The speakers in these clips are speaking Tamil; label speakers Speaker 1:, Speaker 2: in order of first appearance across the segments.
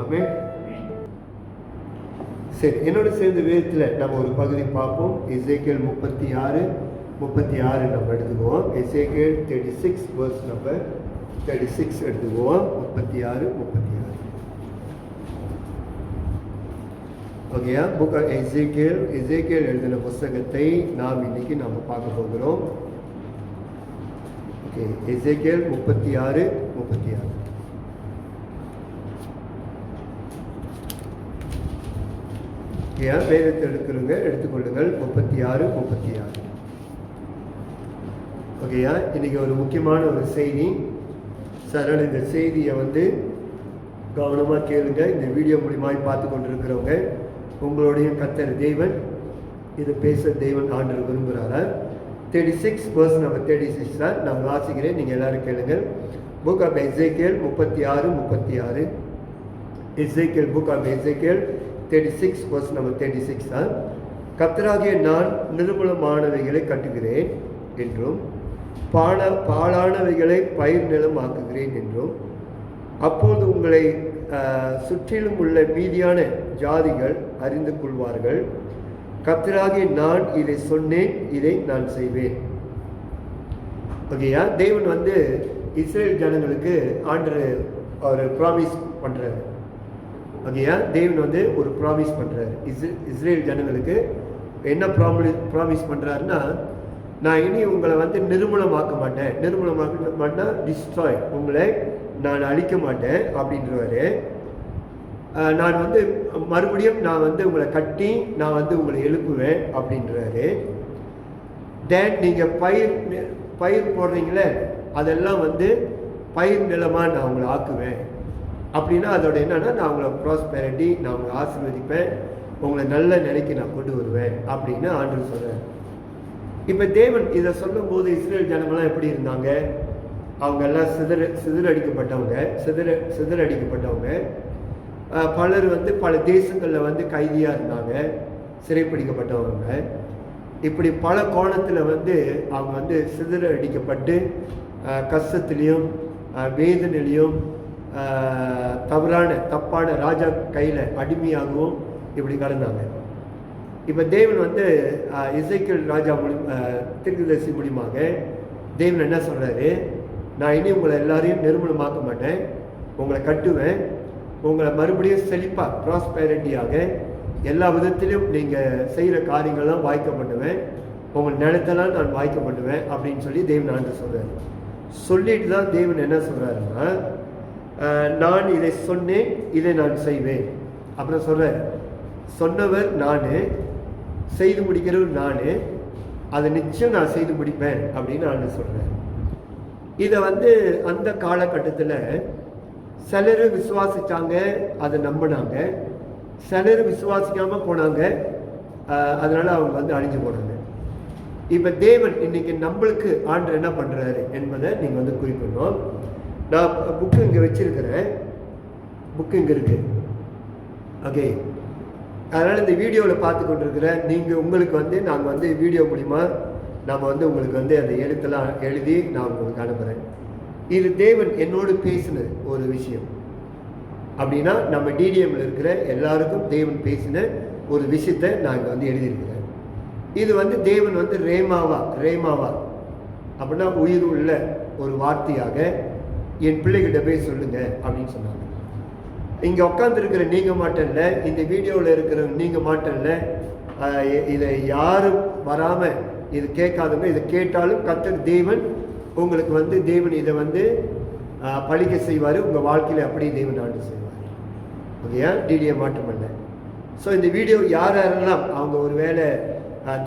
Speaker 1: ஆமென். சரி, என்னோட சேர்ந்து வேதத்தில் நம்ம ஒரு பகுதி பார்ப்போம். எசேக்கியேல் 36 நம்ம எடுத்துக்குவோம். எசேக்கியேல் 36 verse நம்பர் 36 எடுத்துக்குவோம். 36. ஓகேயா? புக் எசேக்கியேல் எழுதின புஸ்தகத்தை நாம் இன்னைக்கு நாம் பார்க்க போகிறோம். ஓகே, எசேக்கியேல் 36. ஏன் வேதத்தை எடுத்துக்கொள்ளுங்கள். 36. ஓகேயா? இன்னைக்கு ஒரு முக்கியமான ஒரு செய்தி. சார், இந்த செய்தியை கவனமாக கேளுங்க. இந்த வீடியோ மூலியமாக பார்த்து கொண்டிருக்கிறவங்க, உங்களுடைய கர்த்தர் தேவன் இது பேச தேவன் ஆண்டவர் விரும்புகிறாரா? 36 verse நம்பர் 36 தான் நான் வாசிக்கிறேன், நீங்கள் எல்லாரும் கேளுங்க. Book of Ezekiel 36. Ezekiel book of Ezekiel 36 verse number 36 தான். கர்த்தராகிய நான் நிர்மூலமானவைகளை கட்டுகிறேன் என்றும் பாழானவைகளை பயிர் நிலம் ஆக்குகிறேன் என்றும், அப்போது உங்களை சுற்றிலும் உள்ள மீதியான ஜாதிகள் அறிந்து கொள்வார்கள். கர்த்தராகிய நான் இதை சொன்னேன், இதை நான் செய்வேன். ஓகேயா? தேவன் இஸ்ரேல் ஜனங்களுக்கு ஆண்டவர் ஒரு ப்ராமிஸ் பண்ணுறாரு. ஓகேயா? தேவன் ஒரு ப்ராமிஸ் பண்ணுறாரு இஸ்ரேல் ஜனங்களுக்கு. என்ன ப்ராமிஸ் பண்ணுறாருன்னா, நான் இனி உங்களை நிர்மூலமாக்க மாட்டேன். நிர்மூலமாக்க மாட்டேன், டிஸ்ட்ராய், உங்களை நான் அழிக்க மாட்டேன் அப்படின்றவாரு. நான் மறுபடியும் நான் உங்களை கட்டி நான் உங்களை எழுப்புவேன் அப்படின்றாரு. தென் நீங்கள் பயிர் போடுறீங்களே, அதெல்லாம் பயிர் நிலமாக நான் உங்களை ஆக்குவேன். அப்படின்னா அதோட என்னன்னா, நான் உங்களை ப்ராஸ்பெரிட்டி, நான் உங்களை ஆசீர்வதிப்பேன், உங்களை நல்ல நிலைக்கு நான் கொண்டு வருவேன் அப்படின்னு ஆண்டவர் சொல்கிறேன். இப்போ தேவன் இதை சொல்லும் போது இஸ்ரேல் ஜனங்கள்லாம் எப்படி இருந்தாங்க? அவங்க எல்லாம் சிதறடிக்கப்பட்டவங்க. பலர் பல தேசங்களில் கைதியாக இருந்தாங்க, சிறைப்பிடிக்கப்பட்டவங்க. இப்படி பல கோணத்தில் அவங்க சிதறடிக்கப்பட்டு கஷ்டத்துலேயும் வேதனையிலையும் தப்பான ராஜா கையில் அடிமையாகவும் இப்படி கடந்தாங்க. இப்போ தேவன் எசேக்கியேல் ராஜா தீர்க்கதரிசி மூலியமாக தேவன் என்ன சொல்கிறாரு? நான் இனி உங்களை எல்லாரையும் நிர்மூலமாக்க மாட்டேன், உங்களை கட்டுவேன், உங்களை மறுபடியும் செழிப்பாக ப்ராஸ்பெரிட்டியாக எல்லா விதத்திலும் நீங்கள் செய்கிற காரியங்கள்லாம் வாய்க்க பண்ணுவேன், உங்கள் நிலத்தெல்லாம் நான் வாய்க்க பண்ணுவேன் அப்படின்னு சொல்லி தேவன் ஆண்டு சொல்கிறார். சொல்லிட்டு தான் தேவன் என்ன சொல்கிறாருன்னா, நான் இதை சொன்னேன், இதை நான் செய்வேன். அப்புறம் சொல்கிறார், சொன்னவர் நான், செய்து முடிக்கிறவர் நான், அதை நிச்சயம் நான் செய்து முடிப்பேன் அப்படின்னு நான் சொல்கிறேன். இதை அந்த காலகட்டத்தில் சிலர் விசுவாசித்தாங்க, அதை நம்பினாங்க. சிலர் விசுவாசிக்காமல் போனாங்க, அதனால் அவங்க அழிஞ்சு போனாங்க. இப்போ தேவன் இன்னைக்கு நம்மளுக்கு ஆண்டவர் என்ன பண்ணுறாரு என்பதை நீங்கள் குறிப்பிடணும். நான் புக்கு இங்கே வச்சிருக்கிறேன், புக்கு இங்கே இருக்குது. ஓகே, அதனால் இந்த வீடியோவில் பார்த்து கொண்டிருக்கிற நீங்கள் உங்களுக்கு நாங்கள் வீடியோ மூலிமா நாம் உங்களுக்கு அந்த எழுத்தெல்லாம் எழுதி நான் உங்களுக்கு அனுப்புகிறேன். இது தேவன் என்னோடு பேசின ஒரு விஷயம் அப்படின்னா, நம்ம டிடிஎம்ல இருக்கிற எல்லாருக்கும் தேவன் பேசின ஒரு விஷயத்தை நான் இங்கே எழுதியிருக்கிறேன். இது தேவன் ரேமாவா அப்படின்னா உயிர் உள்ள ஒரு வார்த்தையாக என் பிள்ளைகிட்ட போய் சொல்லுங்க அப்படின்னு சொன்னாங்க. இங்கே உட்காந்துருக்கிற நீங்கள் மாட்டேன்ல, இந்த வீடியோவில் இருக்கிற நீங்கள் மாட்டேன்ல, இதை யாரும் வராமல் இது கேட்காதவங்க இதை கேட்டாலும் கர்த்தர் தேவன் உங்களுக்கு தேவன் இதை பழிக்க செய்வார். உங்கள் வாழ்க்கையில் அப்படியே தேவன் ஆண்டு செய்வார். ஓகேயா? டிடிஏ மாற்றமல்ல. ஸோ இந்த வீடியோ யாரெல்லாம் அவங்க ஒரு வேளை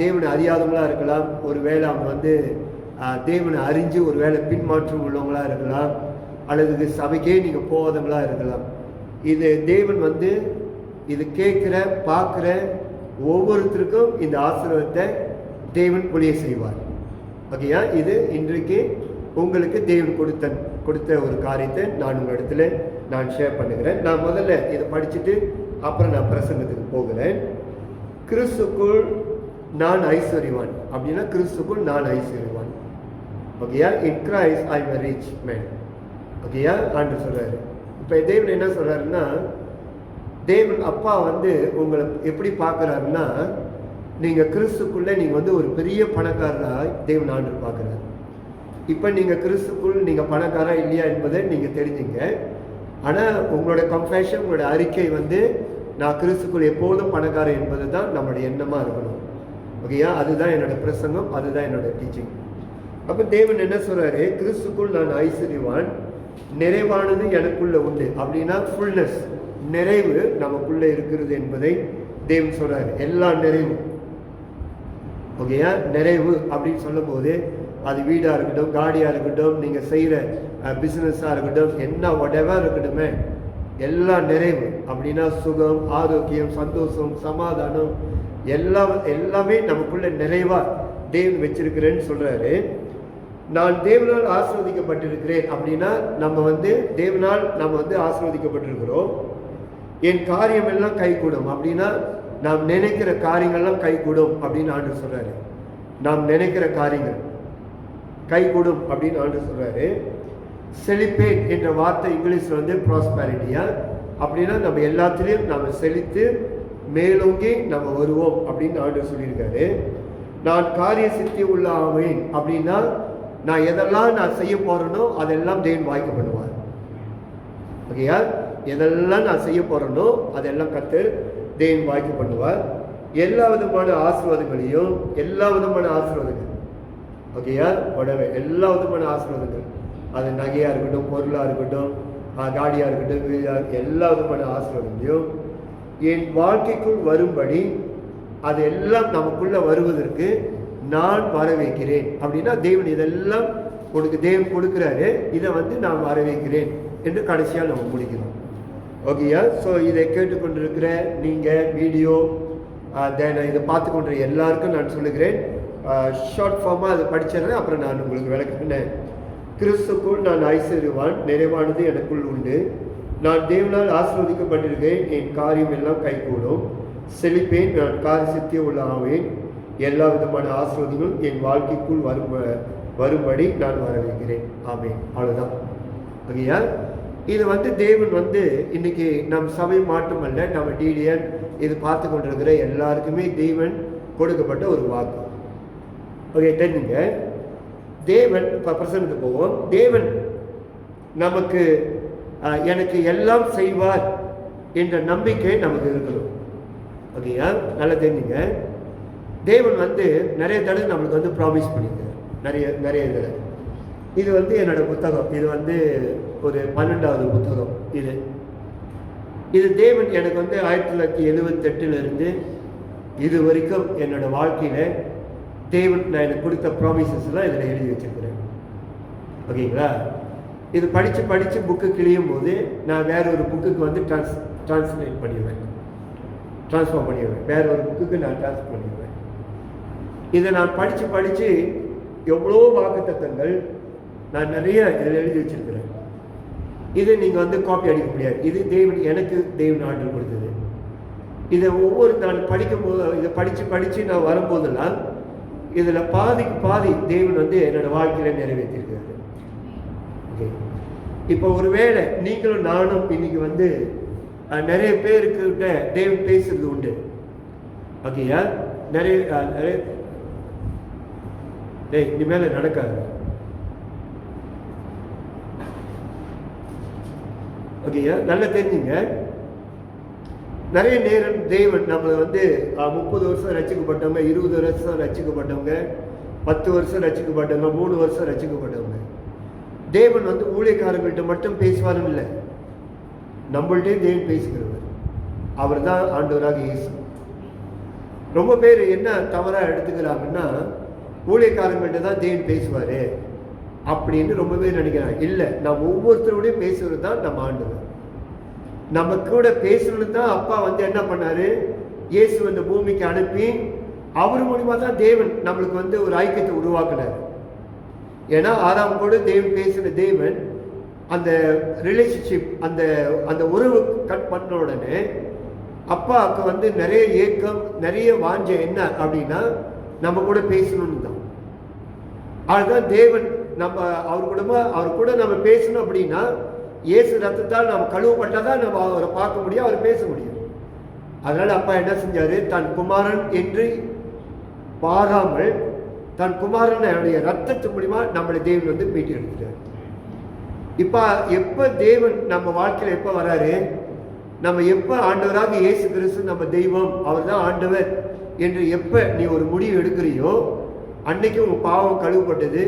Speaker 1: தேவனை அறியாதவங்களாக இருக்கலாம், ஒரு வேளை அவங்க தேவனை அறிஞ்சு ஒரு வேளை பின்மாற்றம் உள்ளவங்களாக இருக்கலாம், அல்லது சபைக்கே நீங்கள் போகாதவங்களாக இருக்கலாம். இது தேவன் இது கேட்குற பார்க்குற ஒவ்வொருத்தருக்கும் இந்த ஆசீர்வாதத்தை தேவன் பொழிய செய்வார். ஓகேயா? இது இன்றைக்கு உங்களுக்கு தேவன் கொடுத்த ஒரு காரியத்தை நான் உங்களிடத்துல நான் ஷேர் பண்ணுகிறேன். நான் முதல்ல இதை படிச்சுட்டு அப்புறம் நான் பிரசங்கத்துக்கு போகிறேன். கிறிஸ்துக்குள் நான் ஐஸ்வர்யவான் அப்படின்னா, கிறிஸ்துக்குள் நான் ஐஸ்வர்யவான். ஓகேயா? In Christ I am a rich man. ஓகேயா? ஆண்டவர் சொல்றாரு. இப்போ தேவன் என்ன சொல்றாருன்னா, தேவன் அப்பா வந்து உங்களை எப்படி பார்க்குறாருன்னா, நீங்கள் கிறிஸ்துக்குள்ளே நீங்கள் வந்து ஒரு பெரிய பணக்காரராக தேவன் ஆண்டு பார்க்குறாரு. இப்போ நீங்கள் கிறிஸ்துக்குள் நீங்கள் பணக்காரா இல்லையா என்பதை நீங்கள் தெரிஞ்சுங்க. ஆனால் உங்களோட கம்ஃபேஷன், உங்களோட அறிக்கை வந்து நான் கிறிஸ்துக்குள் எப்போதும் பணக்காரன் என்பது தான் நம்மளுடைய எண்ணமாக இருக்கணும். ஓகேயா? அதுதான் என்னோட பிரசங்கம், அதுதான் என்னோட டீச்சிங். அப்போ தேவன் என்ன சொல்கிறாரு, கிறிஸ்துக்குள் நான் ஐஸ்வர்யவான், நிறைவானது எனக்குள்ள உண்டு. அப்படின்னா ஃபுல்னஸ், நிறைவு நமக்குள்ளே இருக்கிறது என்பதை தேவன் சொல்கிறார். எல்லா நிறைவும், ஓகேயா? நிறைவு அப்படின்னு சொல்லும் போது அது வீடாக இருக்கட்டும், காடியாக இருக்கட்டும், நீங்கள் செய்கிற பிஸ்னஸாக இருக்கட்டும், என்ன whatever இருக்கட்டுமே, எல்லா நிறைவு அப்படின்னா சுகம், ஆரோக்கியம், சந்தோஷம், சமாதானம், எல்லாமே நமக்குள்ள நிறைவாக தேவன் வச்சிருக்கிறேன்னு சொல்கிறாரு. நான் தேவனால் ஆசீர்வதிக்கப்பட்டிருக்கிறேன் அப்படின்னா தேவனால் நம்ம ஆசீர்வதிக்கப்பட்டிருக்கிறோம். என் காரியம் எல்லாம் கைகூடும் அப்படின்னா நாம் நினைக்கிற காரியங்கள்லாம் கைகூடும் அப்படின்னு ஆண்டவர் சொல்றாரு. நாம் நினைக்கிற காரியங்கள் கைகூடும் அப்படின்னு ஆண்டவர் சொல்றாரு. செழிப்பேன் என்ற வார்த்தை இங்கிலீஷ்ல ப்ராஸ்பரிட்டியா, அப்படின்னா நம்ம எல்லாத்திலையும் நம்ம செழித்து மேலோங்கி நம்ம வருவோம் அப்படின்னு ஆண்டவர் சொல்லியிருக்காரு. நான் காரிய சித்தி உள்ள ஆவேன் அப்படின்னா நான் எதெல்லாம் நான் செய்ய போறேனோ அதெல்லாம் தேவன் வாய்க்க பண்ணுவார். ஓகேயா? எதெல்லாம் நான் செய்ய போறேனோ அதெல்லாம் கர்த்தர் தேவன் வாய்க்க பண்ணுவார். எல்லா விதமான ஆசீர்வாதங்களையும், எல்லா விதமான ஆசீர்வாதங்கள், ஓகேயா, உடவே எல்லா விதமான ஆசீர்வாதங்கள், அது நகையா இருக்கட்டும், பொருளாக இருக்கட்டும், காடியாக இருக்கட்டும், எல்லா விதமான ஆசீர்வாதங்களையும் என் வாழ்க்கைக்குள் வரும்படி அது எல்லாம் நமக்குள்ள வருவதற்கு நான் வர வைக்கிறேன். அப்படின்னா தேவன் இதெல்லாம் உனக்கு தேவன் கொடுக்குறாரு, இதை நான் வர வைக்கிறேன் என்று கடைசியாக நம்ம முடிக்கிறோம். ஓகேயா? ஸோ இதை கேட்டுக்கொண்டிருக்கிற நீங்கள், வீடியோ தென் இதை பார்த்து கொண்ட எல்லாருக்கும் நான் சொல்லுகிறேன், ஷார்ட் ஃபார்மாக அதை படிச்சிடறேன், அப்புறம் நான் உங்களுக்கு விளக்குறேன். கிறிஸ்துக்குள் நான் ஐஸ்வர்யவான், நிறைவானது எனக்குள் உண்டு. நான் தேவனால் ஆசீர்வதிக்கப்பட்டிருக்கேன், என் காரியம் எல்லாம் கைகூடும். செழிப்பேன், நான் காரிய சித்திய உள்ள ஆவேன். எல்லா விதமான ஆசீர்வாதங்களும் என் வாழ்க்கைக்குள் வரும்படி நான் வர வைக்கிறேன். ஆமென். அவ்வளோதான். ஓகேயா? இது தேவன் இன்னைக்கு நம் சபை மட்டுமல்ல, நம்ம டிடிஎன் இது பார்த்து கொண்டிருக்கிற எல்லாருக்குமே தேவன் கொடுக்கப்பட்ட ஒரு வாக்கு. ஓகே, தெரிஞ்சுங்க. தேவன் இப்போ பிரசன்னத்துக்கு போவோம். தேவன் நமக்கு எனக்கு எல்லாம் செய்வார் என்ற நம்பிக்கை நமக்கு இருக்கணும். ஓகேயா? நல்லா தெரிஞ்சுங்க. தேவன் நிறைய தடவை நம்மளுக்கு ப்ராமிஸ் பண்ணியிருக்காரு, நிறைய தடவை. இது என்னோட புத்தகம், இது ஒரு 12வது புத்தகம். இது தேவன் எனக்கு 1978 இது வரைக்கும் என்னோட வாழ்க்கையில் தேவன் நான் எனக்கு கொடுத்த ப்ராமிசஸ்லாம் இதில் எழுதி வச்சிருக்கிறேன். ஓகேங்களா? இது படித்து புக்கு கிழியும் போது நான் வேற ஒரு புக்குக்கு ட்ரான்ஸ்ஃபார்ம் பண்ணிடுவேன். வேற ஒரு புக்குக்கு நான் ட்ரான்ஸ்ஃபர் பண்ணிடுவேன். இதை நான் படித்து எவ்வளோ வாக்குத்தத்தங்கள் நான் நிறைய இதில் எழுதி வச்சிருக்கிறேன். இதை நீங்கள் காப்பி அடிக்க முடியாது. இது எனக்கு தேவன் ஆர்டர் கொடுத்தது. இதை ஒவ்வொரு நான் படிக்கும்போது, இதை படித்து நான் வரும்போதெல்லாம் இதில் பாதிக்கு பாதி தேவன் என்னோட வாழ்க்கையில் நிறைவேற்றிருக்கிறாரு. ஓகே, இப்போ ஒருவேளை நீங்களும் நானும் இன்னைக்கு நிறைய பேருக்கிட்ட தேவன் பேசுறது உண்டு. ஓகேயா? நிறைய இனிமேல நடக்காது. ஓகேயா? நல்லா தெரிஞ்சுங்க. நிறைய நேரம் தேவன் நம்மளை 30 வருஷம் ரசிக்கப்பட்டவங்க, 20 வருஷம் ரசிக்கப்பட்டவங்க, 10 வருஷம் ரசிக்கப்பட்டவங்க, 3 வருஷம் ரசிக்கப்பட்டவங்க, தேவன் ஊழியக்காரங்கள்ட்ட மட்டும் பேசுவாரும் இல்லை, நம்மள்டே தேவன் பேசுகிறவர். அவர் தான் ஆண்டவராக இயேசு. ரொம்ப பேர் என்ன தவறாக எடுத்துக்கிறாங்கன்னா, ஊழியக்காரங்கள்ட்ட தான் தேவன் பேசுவார் அப்படின்னு ரொம்ப பேர் நினைக்கிறாங்க. இல்லை, நம்ம ஒவ்வொருத்தரோடய பேசுவது தான் நம்ம ஆண்டவர். நம்ம கூட பேசணும்னு தான் அப்பா என்ன பண்ணாரு, இயேசு பூமிக்கு அனுப்பி அவர் மூலியமா தான் தேவன் நம்மளுக்கு ஒரு ஐக்கியத்தை உருவாக்குனார். ஏன்னா ஆதாம் கூட தேவன் பேசின தேவன் அந்த ரிலேஷன்ஷிப், அந்த உறவு கட் பண்ண உடனே அப்பாவுக்கு நிறைய ஏக்கம், நிறைய வாஞ்சை என்ன அப்படின்னா நம்ம கூட பேசணும்னு தான். அதுதான் தேவன் அவர் கூட நம்ம பேசணும் அப்படின்னா இயேசு ரத்தத்தால் நாம் கழுவப்பட்டால் தான் நம்ம அவரை பார்க்க முடியும், அவர் பேச முடியும். அதனால அப்பா என்ன செஞ்சாரு, தன் குமாரன் என்று பாராமல் தன் குமாரனுடைய ரத்தத்து மூலியமா நம்மளை தேவன் வந்து மீட்டு எடுத்துட்டார். இப்ப எப்ப தேவன் நம்ம வாழ்க்கையில எப்ப வராரு, நம்ம எப்ப ஆண்டவராக இயேசு கிறிஸ்து நம்ம தெய்வம், அவர் தான் ஆண்டவர் என்று எப்ப நீ ஒரு முடிவு எடுக்கிறியோ, அன்னைக்கு உன் பாவம் கழுவப்பட்டது,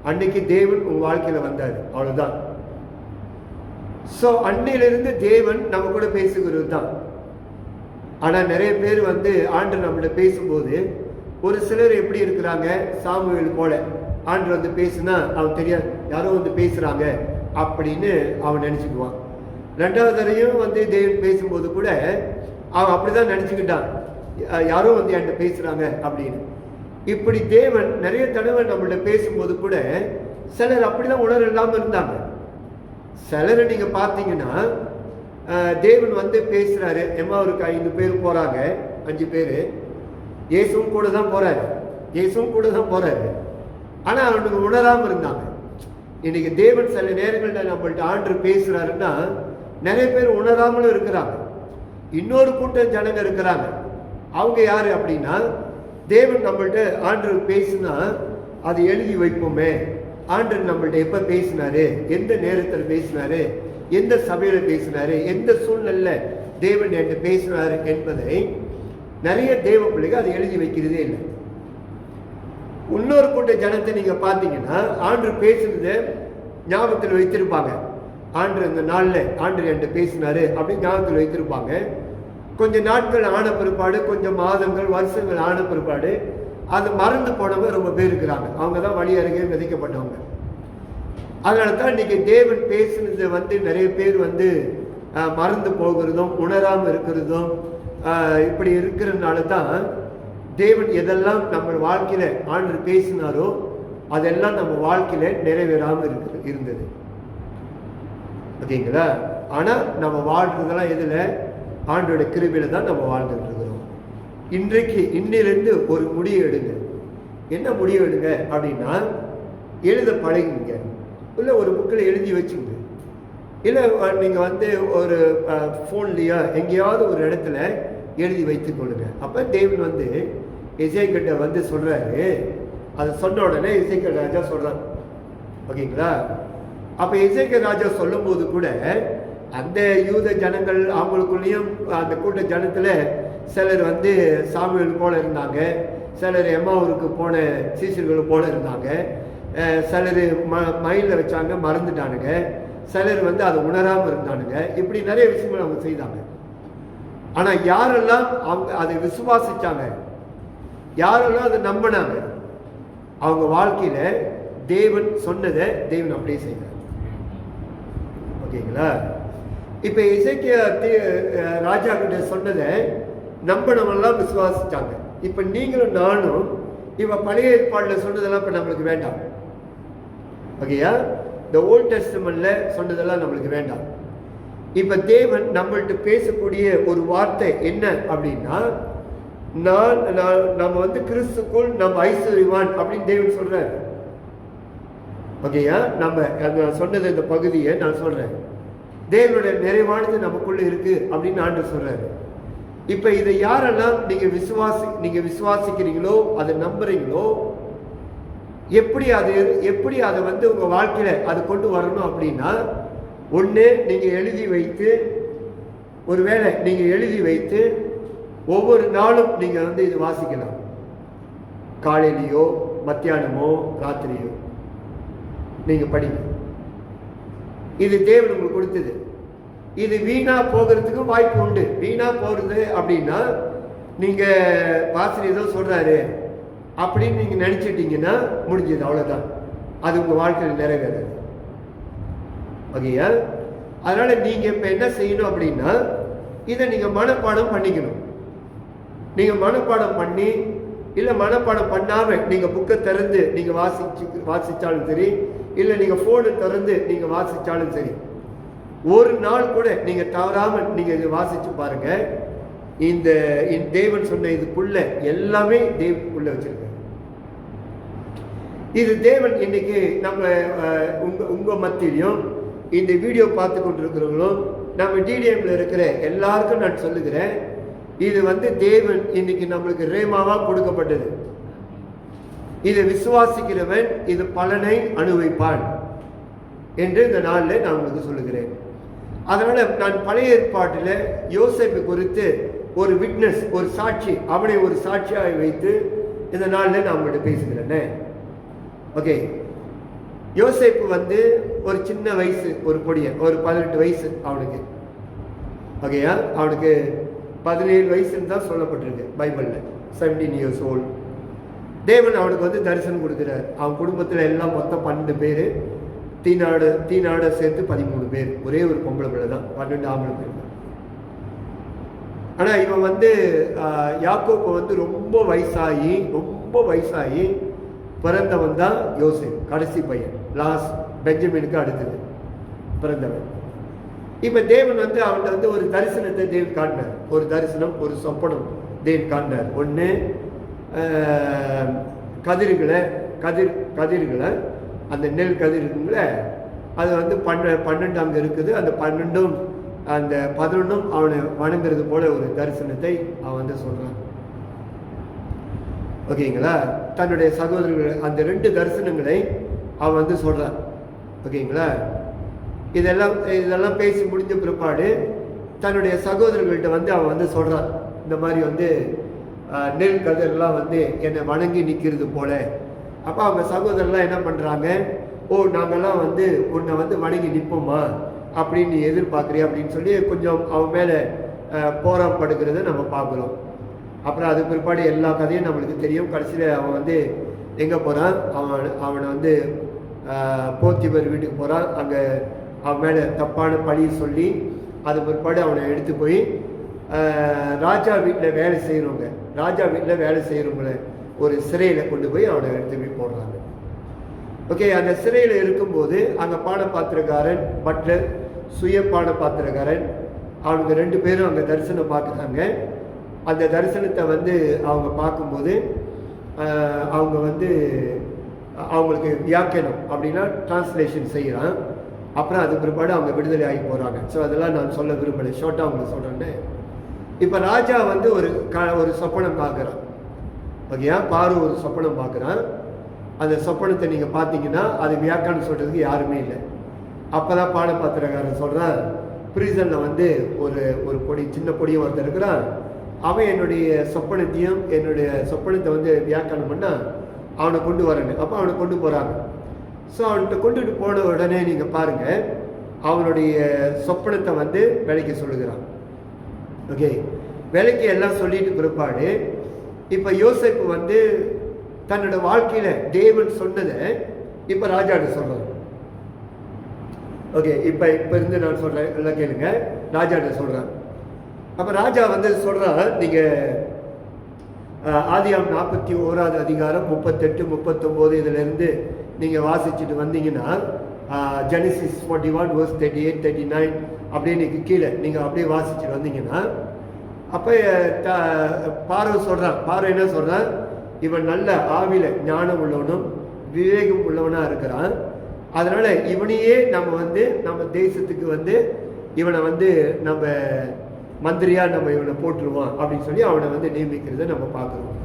Speaker 1: அன்னைக்கு தேவன் உன் வாழ்க்கையில வந்தார், அவ்வளவுதான். ஸோ அன்னையிலிருந்து தேவன் நம்ம கூட பேசுகிறது தான். ஆனால் நிறைய பேர் வந்து ஆண்டு நம்மள பேசும்போது ஒரு சிலர் எப்படி இருக்கிறாங்க, சாமுவேல் போல ஆண்டு வந்து பேசுனா அவன் தெரியாது, யாரோ வந்து பேசுறாங்க அப்படின்னு அவன் நினைச்சுக்குவான். ரெண்டாவது தடவையும் வந்து தேவன் பேசும்போது கூட அவன் அப்படிதான் நினைச்சுக்கிட்டான், யாரோ வந்து என்கிட்ட பேசுறாங்க அப்படின்னு. இப்படி தேவன் நிறைய தடவை நம்மள்ட்ட பேசும்போது கூட சிலர் அப்படிதான் உணர இல்லாமல் இருந்தாங்க. சிலரை நீங்க பார்த்தீங்கன்னா தேவன் வந்து பேசுறாரு, எம்மாவுக்கு 5 பேர் போறாங்க, 5 பேர், இயேசுவும் கூட தான் போறாரு, ஆனா அவனுக்கு உணராம இருந்தாங்க. இன்னைக்கு தேவன் சில நேரங்களில் நம்மள்ட்ட ஆண்டு பேசுறாருன்னா நிறைய பேர் உணராமலும் இருக்கிறாங்க. இன்னொரு கூட்டம் ஜனங்க இருக்கிறாங்க, அவங்க யாரு அப்படின்னா, தேவன் நம்மள்ட்ட ஆண்டு பேசுனா அது எழுதி வைப்போமே, ஆண்டு நம்மள்ட்ட எப்ப பேசினாரு, எந்த நேரத்தில் பேசினாரு, எந்த சபையில பேசினாரு, எந்த சூழ்நிலை தேவன் என்கிட்ட பேசினாரு என்பதை நிறைய தேவ பிள்ளைகள் அதை எழுதி வைக்கிறதே இல்லை. இன்னொரு கூட்ட ஜனத்தை நீங்க பார்த்தீங்கன்னா ஆண்டு பேசுனது ஞாபகத்தில் வைத்திருப்பாங்க, ஆண்டு இந்த நாள்ல ஆண்டு என்கிட்ட பேசினாரு அப்படின்னு ஞாபகத்தில் வைத்திருப்பாங்க. கொஞ்சம் நாட்கள் ஆன பிற்பாடு, கொஞ்சம் மாதங்கள் வருஷங்கள் ஆன பிற்பாடு அது மறந்து போனவங்க ரொம்ப பேர் இருக்கிறாங்க. அவங்க தான் வழி அருகே விதைக்கப்பட்டவங்க. அதனால தான் இன்னைக்கு தேவன் பேசுனது வந்து நிறைய பேர் வந்து மறந்து போகிறதும் உணராமல் இருக்கிறதும் இப்படி இருக்கிறதுனால தான் தேவன் எதெல்லாம் நம்ம வாழ்க்கையில ஆண்டு பேசினாரோ அதெல்லாம் நம்ம வாழ்க்கையில நிறைவேறாமல் இருந்தது. ஓகேங்களா? ஆனா நம்ம வாழ்றதெல்லாம் எதுல? ஆண்டோட கிருபையில தான் நம்ம வாழ்ந்துட்டு இருக்கிறோம். இன்றைக்கு இன்னிலிருந்து ஒரு முடிவு எடுங்க. என்ன முடிவு எடுங்க அப்படின்னா, எழுத பழகுங்க. இல்லை ஒரு புக்கில் எழுதி வச்சுங்க, இல்லை நீங்கள் வந்து ஒரு ஃபோன்லையோ எங்கேயாவது ஒரு இடத்துல எழுதி வைத்துக் கொள்ளுங்க. அப்போ தேவன் வந்து எசேக்கியேல்கிட்ட வந்து சொல்கிறாரு, அதை சொன்ன உடனே எசேக்கியேல் ராஜா சொல்கிறாங்க. ஓகேங்களா? அப்போ எசேக்கியேல் ராஜா சொல்லும்போது கூட அந்த யூத ஜனங்கள் அவங்களுக்குள்ளேயும் அந்த கூட்ட ஜனத்தில் சிலர் வந்து சாமுவேல் போல இருந்தாங்க, சிலர் எம்மாவூருக்கு போன சீசர்கள் போல இருந்தாங்க, சிலர் மைண்டில் வச்சாங்க மறந்துட்டானுங்க, சிலர் வந்து அதை உணராமல் இருந்தானுங்க. இப்படி நிறைய விஷயங்கள் அவங்க செய்தாங்க. ஆனால் யாரெல்லாம் அவங்க அதை விசுவாசிச்சாங்க, யாரெல்லாம் அதை நம்பினாங்க, அவங்க வாழ்க்கையில தேவன் சொன்னதை தேவன் அப்படியே செய்தார். ஓகேங்களா? இப்ப எசேக்கியேல் ராஜா கிட்ட சொன்னதை நம்பினவெல்லாம் விசுவாசிச்சாங்க. இப்ப நீங்களும் நானும் இவ பழைய ஏற்பாடுல சொன்னதெல்லாம் இப்ப நம்மளுக்கு வேண்டாம். ஓகேயா? இந்த ஓல்ட் டெஸ்டமென்ட்ல சொன்னதெல்லாம் நம்மளுக்கு வேண்டாம். இப்ப தேவன் நம்மள்ட்ட பேசக்கூடிய ஒரு வார்த்தை என்ன அப்படின்னா, நம்ம வந்து கிறிஸ்துக்குள் நம்ம ஐஸ்வர்யவான் அப்படின்னு தேவன் சொல்றாரு. ஓகேயா? நம்ம சொன்னது இந்த பகுதியை நான் சொல்றேன், தேவனுடைய நிறைவானது நமக்குள்ள இருக்கு அப்படின்னு ஆண்டவர் சொல்றாரு. இப்ப இதை யாரெல்லாம் நீங்க விசுவாசிக்கிறீங்களோ, அதை நம்புறீங்களோ, எப்படி அதை வந்து உங்க வாழ்க்கையில அது கொண்டு வரணும் அப்படின்னா, ஒண்ணு நீங்க எழுதி வைத்து, ஒருவேளை நீங்க எழுதி வைத்து ஒவ்வொரு நாளும் நீங்க வந்து இது வாசிக்கலாம். காலையிலையோ மத்தியானமோ ராத்திரியோ நீங்க படிங்க. இது தேவன் உங்களுக்கு கொடுத்தது. இது வீணா போகிறதுக்கு வாய்ப்பு உண்டு. வீணா போறது அப்படின்னா, நீங்க பாஸ்டர் ஏதோ சொல்றாரு அப்படின்னு நீங்க நினைச்சிட்டீங்கன்னா முடிஞ்சது, அவ்வளவுதான். அது உங்க வாழ்க்கையில் நிறைவேறாது. ஓகேயா? அதனால நீங்க இப்ப என்ன செய்யணும் அப்படின்னா, இதை நீங்க மனப்பாடம் பண்ணிக்கணும். நீங்க மனப்பாடம் பண்ணி, இல்ல மனப்பாடம் பண்ணாம நீங்க புக்கை திறந்து நீங்க வாசிச்சாலும் சரி, இல்ல நீங்க போனை திறந்து நீங்க வாசிச்சாலும் சரி, ஒரு நாள் கூட நீங்க தவறாம நீங்க இதை வாசிச்சு பாருங்க. இந்த தேவன் சொன்ன இதுக்குள்ள எல்லாமே தேவனுக்குள்ள வச்சிருக்க. இது தேவன் இன்னைக்கு நம்ம உங்க மத்தியிலையும் இந்த வீடியோ பார்த்து கொண்டிருக்கிறவங்களும் நம்ம டிடிஎம்ல இருக்கிற எல்லாருக்கும் நான் சொல்லுகிறேன், இது வந்து தேவன் இன்னைக்கு நம்மளுக்கு ரேமாவா கொடுக்கப்பட்டது. இதை விசுவாசிக்கிறவன் இது பலனை அனுபவிப்பான் என்று இந்த நாளில் நான் உங்களுக்கு சொல்லுகிறேன். அதனால நான் பழைய ஏற்பாட்டில் யோசேப்பு குறித்து ஒரு விட்னஸ், ஒரு சாட்சி, அவனை ஒரு சாட்சியாக வைத்து இந்த நாளில் நான் உங்கள்கிட்ட பேசுகிறேன்னே. ஓகே, யோசேப்பு வந்து ஒரு சின்ன வயசு, ஒரு பொடியன், ஒரு 18 வயசு அவனுக்கு. ஓகேயா, அவனுக்கு 17 வயசுன்னு தான் சொல்லப்பட்டிருக்கு பைபிளில். 17 years old. தேவன் அவனுக்கு வந்து தரிசனம் கொடுக்குறார். அவன் குடும்பத்தில் எல்லாம் மொத்தம் 12 பேர், தீனாட சேர்த்து 13 பேர். ஒரே ஒரு பொம்பளை பிள்ளை தான், 12 ஆம்பளை பேர் தான். ஆனால் இவன் வந்து யாக்கோப்பு வந்து ரொம்ப வயசாகி பிறந்தவன் தான் யோசேப், கடைசி பையன், லாஸ்ட் பெஞ்சமினுக்கு அடுத்தது பிறந்தவன். இப்போ தேவன் வந்து அவன்கிட்ட வந்து ஒரு தரிசனத்தை தேவன் காட்டினார். ஒரு தரிசனம், ஒரு சொப்பனம் தேவன் காட்டினார். ஒன்று, கதிர்களை அந்த நெல் கதிர்களை அது வந்து 12 அங்கே இருக்குது. அந்த 12ம் அந்த 11ம் அவனை வணங்குறது போல ஒரு தரிசனத்தை அவன் வந்து சொல்றான். ஓகேங்களா, தன்னுடைய சகோதரர்கள் அந்த 2 தரிசனங்களை அவன் வந்து சொல்றான். ஓகேங்களா, இதெல்லாம் பேசி முடிஞ்ச பிற்பாடு தன்னுடைய சகோதரர்கள்ட்ட வந்து அவன் வந்து சொல்றான், இந்த மாதிரி வந்து நெல் கதிரெல்லாம் வந்து என்னை வணங்கி நிற்கிறது போல. அப்போ அவங்க சகோதரர்லாம் என்ன பண்ணுறாங்க, ஓ நாங்கள்லாம் வந்து உன்னை வந்து வணங்கி நிற்போமா அப்படின்னு நீ எதிர்பார்க்குறியா அப்படின்னு சொல்லி கொஞ்சம் அவன் மேலே போராடப்படுகிறத நம்ம பார்க்குறோம். அப்புறம் அதுக்கு பிற்பாடு எல்லா கதையும் நம்மளுக்கு தெரியும். கடைசியில் அவன் வந்து எங்கே போகிறான், அவனை வந்து போத்திபர் வீட்டுக்கு போகிறான். அங்கே அவன் மேலே தப்பான பழி சொல்லி அது பிற்பாடு அவனை எடுத்து போய் ராஜா வீட்டில் வேலை செய்கிறவங்கள ஒரு சிறையில் கொண்டு போய் அவனை எடுத்து போய் போடுறாங்க. ஓகே, அந்த சிறையில் இருக்கும்போது அங்கே பானபாத்திரக்காரன், பட்லர், சுய பானபாத்திரக்காரன், அவனுக்கு 2 பேரும் அங்கே தரிசனம் பார்க்குறாங்க. அந்த தரிசனத்தை வந்து அவங்க பார்க்கும்போது அவங்க வந்து அவங்களுக்கு வியாக்கியானம் அப்படின்னா டிரான்ஸ்லேஷன் செய்கிறான். அப்புறம் அது பிற்பாடு அவங்க விடுதலை ஆகி போகிறாங்க. ஸோ அதெல்லாம் நான் சொல்ல விரும்பலை, ஷார்ட்டாக அவங்களுக்கு சொல்கிறேன்னு. இப்போ ராஜா வந்து ஒரு சொப்பனம் பார்க்குறான். ஓகேயா, பாரு ஒரு சொப்பனம் பார்க்குறான். அந்த சொப்பனத்தை நீங்கள் பார்த்தீங்கன்னா அது வியாக்கியானம் சொல்கிறதுக்கு யாருமே இல்லை. அப்போ தான் பானபாத்திரக்காரன் சொல்கிறான், ப்ரீசனில் வந்து ஒரு சின்ன பொடியும் ஒருத்தர் இருக்கிறான். அவன் என்னுடைய சொப்பனத்தை வந்து வியாக்கியானம் பண்ணால் அவனை கொண்டு வரேன்னு. அப்போ அவனை கொண்டு போகிறாங்க. ஸோ அவன்கிட்ட கொண்டுட்டு போன உடனே நீங்கள் பாருங்கள், அவனுடைய சொப்பனத்தை வந்து விலைக்கு சொல்லுகிறான். ஓகே, விலைக்கு எல்லாம் சொல்லிட்டு பிற்பாடு இப்போ யோசேப்பு வந்து தன்னோட வாழ்க்கையில் தேவன் சொன்னதை இப்போ ராஜாட்ட சொல்கிறான். ஓகே, இப்போ இருந்து நான் சொல்கிறேன், எல்லாம் கேளுங்க. ராஜாட்ட சொல்கிறான். அப்போ ராஜா வந்து சொல்கிறான், நீங்கள் ஆதியாம் 41 அதிகாரம் 38, 39 இதிலேருந்து நீங்கள் வாசிச்சுட்டு வந்தீங்கன்னா ஜெனசிஸ் 41 verse 38, 39 அப்படின்னு கீழே நீங்கள் அப்படியே வாசிச்சுட்டு வந்தீங்கன்னா அப்போ பார்வை சொல்கிறான். பார்வை என்ன சொல்கிறான், இவன் நல்ல ஆவியில் ஞானம் உள்ளவனும் விவேகம் உள்ளவனாக இருக்கிறான். அதனால் இவனையே நம்ம தேசத்துக்கு வந்து இவனை வந்து நம்ம மந்திரியாக நம்ம இவனை போட்டுருவான் அப்படின்னு சொல்லி அவனை வந்து நியமிக்கிறத நம்ம பார்க்குறோம்.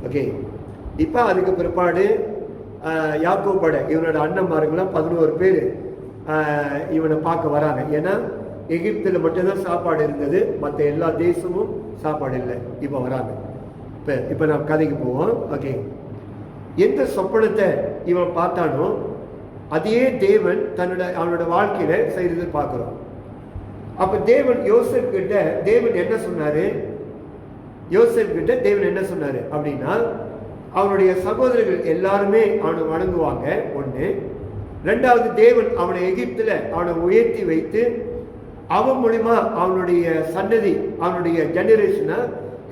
Speaker 1: ஓகே, இப்போ அதுக்கு பிற்பாடு யாக்கோபோட இவனோட அண்ணன்மாருங்களாம் 11 பேர் இவனை பார்க்க வராங்க. ஏன்னா எகிப்தில் மட்டும்தான் சாப்பாடு இருந்தது, மற்ற எல்லா தேசமும் சாப்பாடு இல்லை. இப்போ வராங்க. இப்போ நான் கதைக்கு போவோம். ஓகே, எந்த சொப்பனத்தை இவன் பார்த்தானோ அதையே தேவன் அவனோட வாழ்க்கையில செய்யறது பார்க்கிறோம். அப்ப தேவன் யோசேப் கிட்ட தேவன் என்ன சொன்னாரு அப்படின்னா, அவனுடைய சகோதரர்கள் எல்லாருமே அவனை வணங்குவாங்க. ஒன்று. ரெண்டாவது, தேவன் அவனை எகிப்துல அவனை உயர்த்தி வைத்து அவன் மூலியமா அவனுடைய சன்னதி, அவனுடைய ஜெனரேஷனை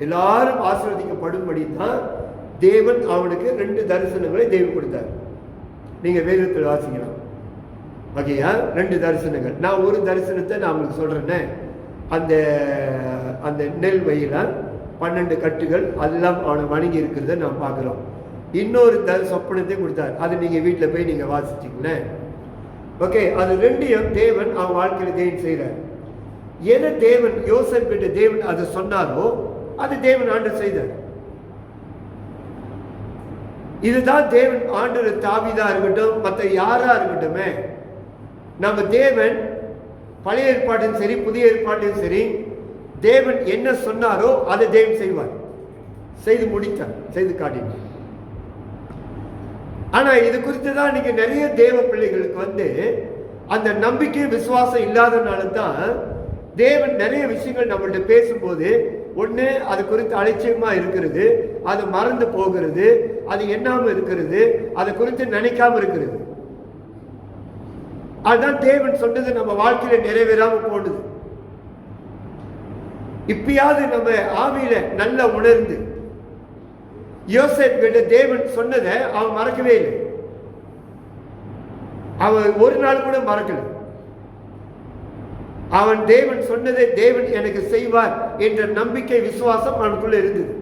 Speaker 1: எல்லாரும் ஆசீர்வதிக்கப்படும்படி தான் தேவன் அவனுக்கு 2 தரிசனங்களை தேவன் கொடுத்தார். நீங்க வேதத்தில் வாசிக்கலாம். ஓகேயா, 2 தரிசனங்கள். நான் ஒரு தரிசனத்தை நான் உங்களுக்கு சொல்றேன்னே. அந்த நெல் வயில 12 கட்டுகள் அதெல்லாம் அவனை வணங்கி இருக்கிறத நான் பார்க்குறோம். இன்னொரு சொப்பனத்தை கொடுத்தார். அது நீங்கள் வீட்டில் போய் நீங்கள் வாசிச்சிங்களேன். ஓகே, அது ரெண்டையும் தேவன் அவன் வாழ்க்கையில தேவன் செய்கிறார். என தேவன் யோசேப்பு கிட்ட தேவன் அது சொன்னாரோ அது தேவன் ஆண்டு செய்தார். இதுதான் தேவன் ஆண்டு தாவீதா இருக்கட்டும், மற்ற யாரா இருக்கட்டுமே, நம்ம தேவன் பழைய ஏற்பாட்டிலும் சரி புதிய ஏற்பாட்டிலும் சரி தேவன் என்ன சொன்னாரோ அதை தேவன் செய்வார், செய்து முடித்தார், செய்து காட்டினார். ஆனா இது குறித்து தான் இன்னைக்கு நிறைய தேவ பிள்ளைகளுக்கு அந்த நம்பிக்கை விசுவாசம் இல்லாதனால தான் தேவன் நிறைய விஷயங்கள் நம்மள்ட்ட பேசும்போது ஒண்ணு அது குறித்து அலட்சியமா இருக்கிறது, அது மறந்து போகிறது, அது எண்ணாம இருக்கிறது, அதை குறித்து நினைக்காம இருக்கிறது. அதுதான் தேவன் சொன்னது நம்ம வாழ்க்கையில நிறைவேறாம போனது. இப்பயாவது நம்ம ஆவியில நல்லா உணர்ந்து யோசேப்பு கிட்ட தேவன் சொன்னதை அவன் மறக்கவே இல்லை. அவன் ஒரு நாள் கூட மறக்கல. அவன் தேவன் சொன்னதை தேவன் எனக்கு செய்வார் என்ற நம்பிக்கை விசுவாசம் அவனுக்குள்ள இருந்தது.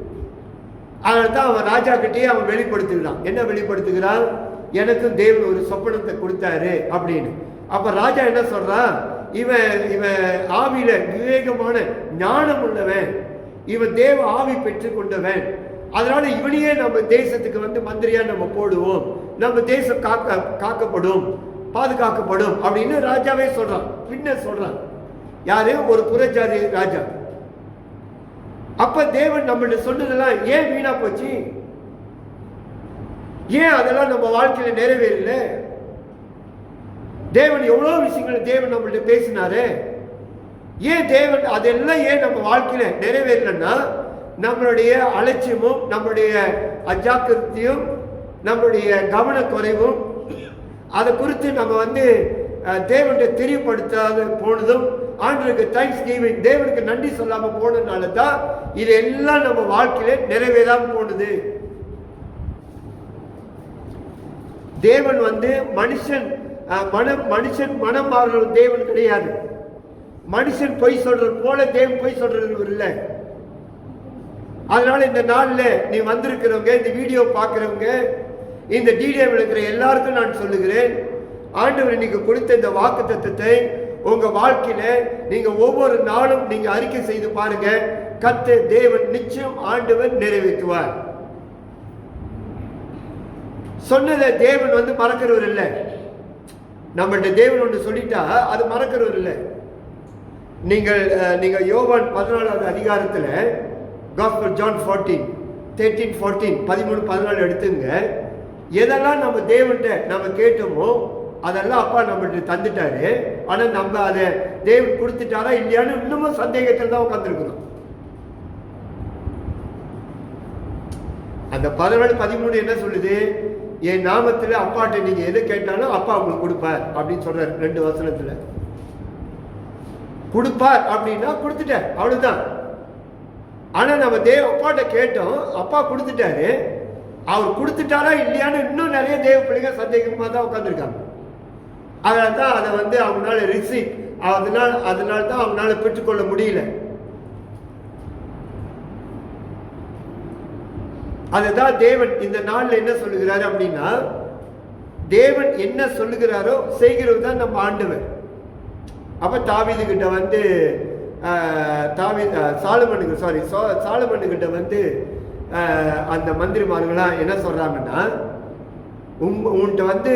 Speaker 1: அதனால தான் அவன் ராஜா கிட்டேயே அவன் வெளிப்படுத்துகிறான். என்ன வெளிப்படுத்துகிறான்? எனக்கும் தேவன் ஒரு சொப்பனத்தை கொடுத்தாரு அப்படின்னு. அப்ப ராஜா என்ன சொல்றான்? இவன் இவன் ஆவியில விவேகமான ஞானம் உள்ளவன், இவன் தேவ ஆவி பெற்றுக் கொண்டவன், அதனால இவனையே நம்ம தேசத்துக்கு மந்திரியா நம்ம போடுவோம், நம்ம தேசம் காக்கப்படும், பாதுகாக்கப்படும் அப்படின்னு ராஜாவே சொல்றான். பின்ன சொல்றான் யாரு? ஒரு புறஜாதி ராஜா. அப்ப தேவன் நம்மள்ட்ட சொன்னதெல்லாம் ஏன் வீணா போச்சு? ஏன் அதெல்லாம் நம்ம வாழ்க்கையில நிறைவேறல? தேவன் எவ்வளவு விஷயங்கள் தேவன் நம்மள்ட்ட பேசினாரு, ஏன் தேவன் அதெல்லாம் ஏன் நம்ம வாழ்க்கையில நிறைவேறலன்னா நம்மளுடைய அலட்சியமும் நம்முடைய அஜாக்கிரதையும் நம்முடைய கவனக்குறைவும் அதை குறித்து நம்ம தேவனுடைய தெரியப்படுத்தாத போனதும் ஆண்டவருக்கு தேங்க்ஸ் கிவிங் தேவனுக்கு நன்றி சொல்லாம போனதுனால தான் இது எல்லாம் நம்ம வாழ்க்கையில நிறைவேறாம போனது. தேவன் மனுஷன் மனம் மாறுற தேவன் கிடையாது. மனுஷன் பொய் சொல்றது போல தேவன் பொய் சொல்றது இல்லை. அதனால இந்த நாள்ல நீ வந்திருக்கிறவங்க, இந்த வீடியோ பார்க்கிறவங்க, இந்த டிடிஎம் இருக்கிற எல்லாருக்கும் நான் சொல்லுகிறேன், ஆண்டவர் இன்னைக்கு கொடுத்த இந்த வாக்குத்தத்தத்தை உங்க வாழ்க்கையில நீங்க ஒவ்வொரு நாளும் நீங்க அறிக்கை செய்து பாருங்க. கர்த்தர் தேவன் நிச்சயம் ஆண்டவர் நிறைவேற்றுவார். சொன்னதை தேவன் மறக்கிறவர் இல்லை. நம்மள்ட்ட தேவன் ஒன்று சொல்லிட்டா அது மறக்கிறவர் இல்லை. நீங்க யோவான் 14வது அதிகாரத்துல Gospel John 13:14 13-14 எடுத்துங்க. எதெல்லாம் நம்ம தேவன்கிட்ட நம்ம கேட்டோமோ அதெல்லாம் அப்பா நம்மள்ட்ட தந்துட்டாரு. ஆனா நம்ம அதை தேவன் கொடுத்துட்டாரா இல்லையான்னு இன்னமும் சந்தேகத்தில் தான் உட்காந்துருக்கணும். அந்த 14-13 என்ன சொல்லுது? என் நாமத்துல அப்பாட்ட நீங்க எதை கேட்டாலும் அப்பா உங்களுக்கு கொடுப்பார் அப்படின்னு சொல்றாரு. 2 வசனத்துல கொடுப்பார் அப்படின்னா கொடுத்துட்டார், அவ்வளவுதான். ஆனா நம்ம அப்பாட்ட கேட்டோம், அப்பா கொடுத்துட்டாரு. அவர் கொடுத்துட்டாரா இல்லையான்னு இன்னும் நிறைய தேவ பிள்ளைங்க சந்தேகமா தான் உட்காந்துருக்காங்க. அதனால தான் அதை அவங்களால ரிசீவ் அதனால தான் அவங்களால பெற்றுக்கொள்ள முடியல. அதுதான் தேவன் இந்த நாள்ல என்ன சொல்லுகிறாரு அப்படின்னா, தேவன் என்ன சொல்லுகிறாரோ செய்கிறது தான் நம்ம ஆண்டவர். அப்ப தாவீது கிட்ட சாலமன் கிட்ட அந்த மந்திரிமார்களாம் என்ன சொல்றாங்கன்னா, உன்கிட்ட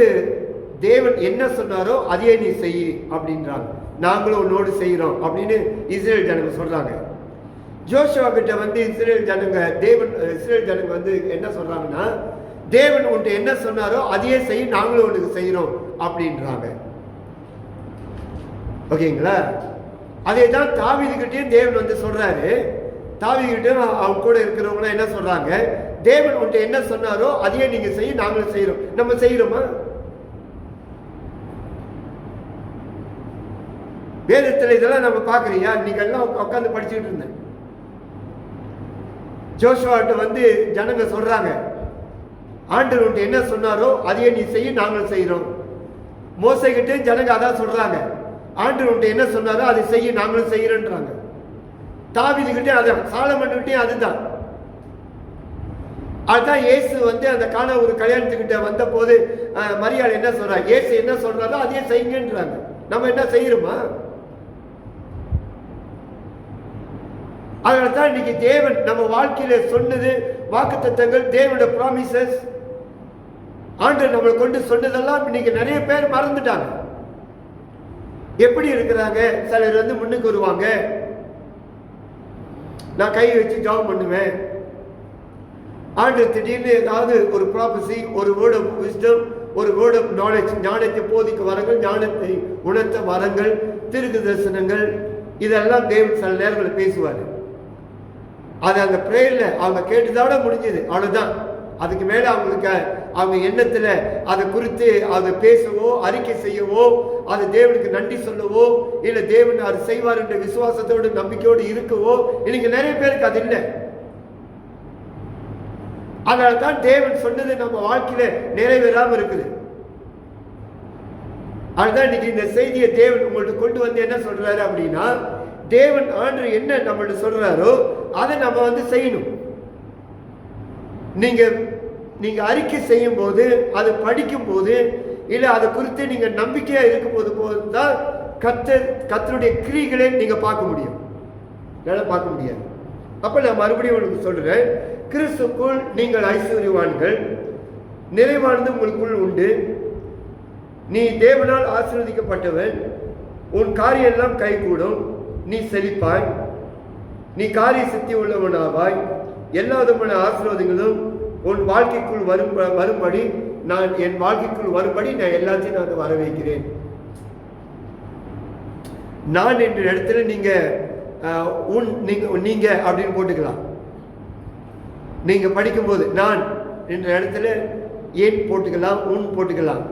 Speaker 1: தேவன் என்ன சொன்னாரோ அதையே நீ செய் அப்படின்றாங்க. நாங்களும் உன்னோடு செய்யறோம் அப்படின்னு இஸ்ரேல் ஜனங்க சொல்றாங்க. ஜோஷுவா கிட்ட இஸ்ரேல் ஜனங்க என்ன சொல்றாங்கன்னா, தேவன் உன்கிட்ட என்ன சொன்னாரோ அதையே செய், நாங்களும் உனக்கு செய்யறோம் அப்படின்றாங்க. ஓகேங்களா? அதே தான் தாவீது கிட்டயும் தேவன் சொல்றாரு. தாவீது கிட்ட அவங்க கூட இருக்கிறவங்க என்ன சொல்றாங்க? தேவன் உன்கிட்ட என்ன சொன்னாரோ அதையே நீங்க செய்ய, நாங்களும் செய்யறோம். நம்ம செய்யறோமா? வேதத்துல இதெல்லாம் நம்ம பாக்குறியா? நீங்க எல்லாம் உட்காந்து படிச்சுட்டு இருந்தேன். ஜோஷுவாட்ட ஜனங்க சொல்றாங்க, ஆண்டவர் உன்கிட்ட என்ன சொன்னாரோ அதையே நீ செய்ய, நாங்களும் செய்யறோம். மோசே கிட்ட ஜனங்க அதான் சொல்றாங்க, ஆண்டவர் உன்கிட்ட என்ன சொன்னாரோ அதை செய்ய, நாங்களும் செய்யறோன்றாங்க. தாவீது கிட்டே அதான், சாலமன் கிட்டே அதுதான். அதுதான் இயேசு வந்து அந்த காண ஒரு கல்யாணத்துக்கிட்ட வந்த போது மரியாள் என்ன சொல்றாங்க, இயேசு என்ன சொல்றாரோ அதே செய்யுங்கன்றாங்க. நம்ம என்ன செய்யறோமா? அதனால தான் இன்னைக்கு தேவன் நம்ம வாழ்க்கையில சொன்னது வாக்குத்தத்தங்கள், தேவனோட ப்ராமிசஸ், ஆண்டவர் நம்மளை கொண்டு சொன்னதெல்லாம் இன்னைக்கு நிறைய பேர் மறந்துட்டாங்க. எப்படி இருக்கிறாங்க? சிலர் வந்து முன்னுக்கு வருவாங்க, நான் கை வச்சு ஜாப் பண்ணுவேன். ஆண்டவர் திடீர்னு ஏதாவது ஒரு ப்ராபசி, ஒரு வேர்ட் ஆஃப் விஸ்டம், ஒரு வேர்ட் ஆஃப் நாலேஜ், ஞானத்தை போதிக்க வரங்கள், ஞானத்தை உணர்த்த வரங்கள், தீர்க்க தரிசனங்கள், இதெல்லாம் தேவன் சில நேரங்களில் பேசுவார். அது அந்த பிரேயர்ல அவங்க கேட்டுதோட முடிஞ்சது, அவ்வளவுதான். அதுக்கு மேல அவங்களுக்கு அவங்க எண்ணத்துல அதை குறித்து அதை பேசவோ அறிக்கை செய்யவோ அது தேவனுக்கு நன்றி சொல்லவோ இல்ல தேவன் அது செய்வார் என்ற விசுவாசத்தோடு நம்பிக்கையோடு இருக்கவோ இன்னைக்கு நிறைய பேருக்கு அது இல்லை. அதனால தான் தேவன் சொன்னது நம்ம வாழ்க்கையில நிறைவேறாம இருக்குது. அதுதான் இன்னைக்கு இந்த செய்தியை தேவன் உங்கள்ட்ட கொண்டு வந்து என்ன சொல்றாரு அப்படின்னா, தேவன் ஆண்டவர் என்ன நம்மள்ட்ட சொல்றாரோ அதை நம்ம வந்து செய்யணும். நீங்க அறிக்கை செய்யும் போது, அது படிக்கும் போது, இல்ல அது குறித்து நீங்க நம்பிக்கையா இருக்கும் போது தான் கர்த்தருடைய கிரியைகளை நீங்க பார்க்க முடியும், பார்க்க முடியாது. அப்ப நான் மறுபடியும் உங்களுக்கு சொல்றேன், கிறிஸ்துக்குள் நீங்கள் ஐஸ்வர்யவான்கள், நிறைவானது உங்களுக்குள் உண்டு, நீ தேவனால் ஆசீர்வதிக்கப்பட்டவன், உன் காரியம் எல்லாம் கைகூடும், நீ செழிப்பாய், நீ காரிய சித்தி உள்ளவனாவாய், எல்லா விதமான ஆசீர்வாதங்களும் உன் வாழ்க்கைக்குள் வரும்படி நான் என் வாழ்க்கைக்குள் வரும்படி நான் எல்லாத்தையும் நான் வர வைக்கிறேன். நான் என்ற இடத்துல நீங்க அப்படின்னு போட்டுக்கலாம். நீங்க படிக்கும்போது நான் என்ற இடத்துல ஏன் போட்டுக்கலாம், உன் போட்டுக்கலாம்.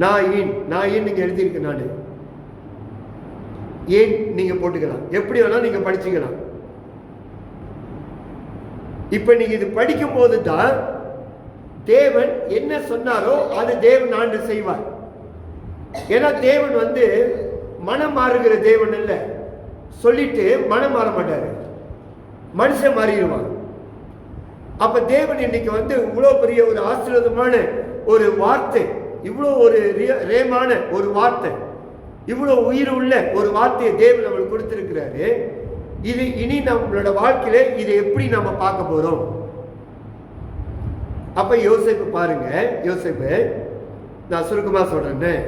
Speaker 1: நான் நீங்க எழுதியிருக்க, நான் ஏன் நீங்க போட்டுக்கலாம், எப்படி வேணாலும் நீங்க படிச்சுக்கலாம். இப்ப நீங்க இது படிக்கும் போது தான் தேவன் என்ன சொன்னாரோ அது தேவன் ஆண்டு செய்வார். ஏன்னா தேவன் வந்து மனம் மாறுகிற தேவன் அல்ல, சொல்லிட்டு மனம் மாற மாட்டாரு, மனுஷன் மாறிடுவான். அப்ப தேவன் இன்னைக்கு வந்து இவ்வளவு பெரிய ஒரு ஆசீர்வாதமான ஒரு வார்த்தை, இவ்வளவு ஒரு ரேமான ஒரு வார்த்தை, இவ்வளவு உயிர் உள்ள ஒரு வார்த்தையை தேவன் நம்மளுக்கு கொடுத்திருக்கிறாரு. இது இனி நம்மளோட வாழ்க்கையில இதை எப்படி நம்ம பார்க்க போறோம்? அப்ப யோசேப்பு பாருங்க, யோசேப்பு நான் சுருக்கமா சொல்றேன்.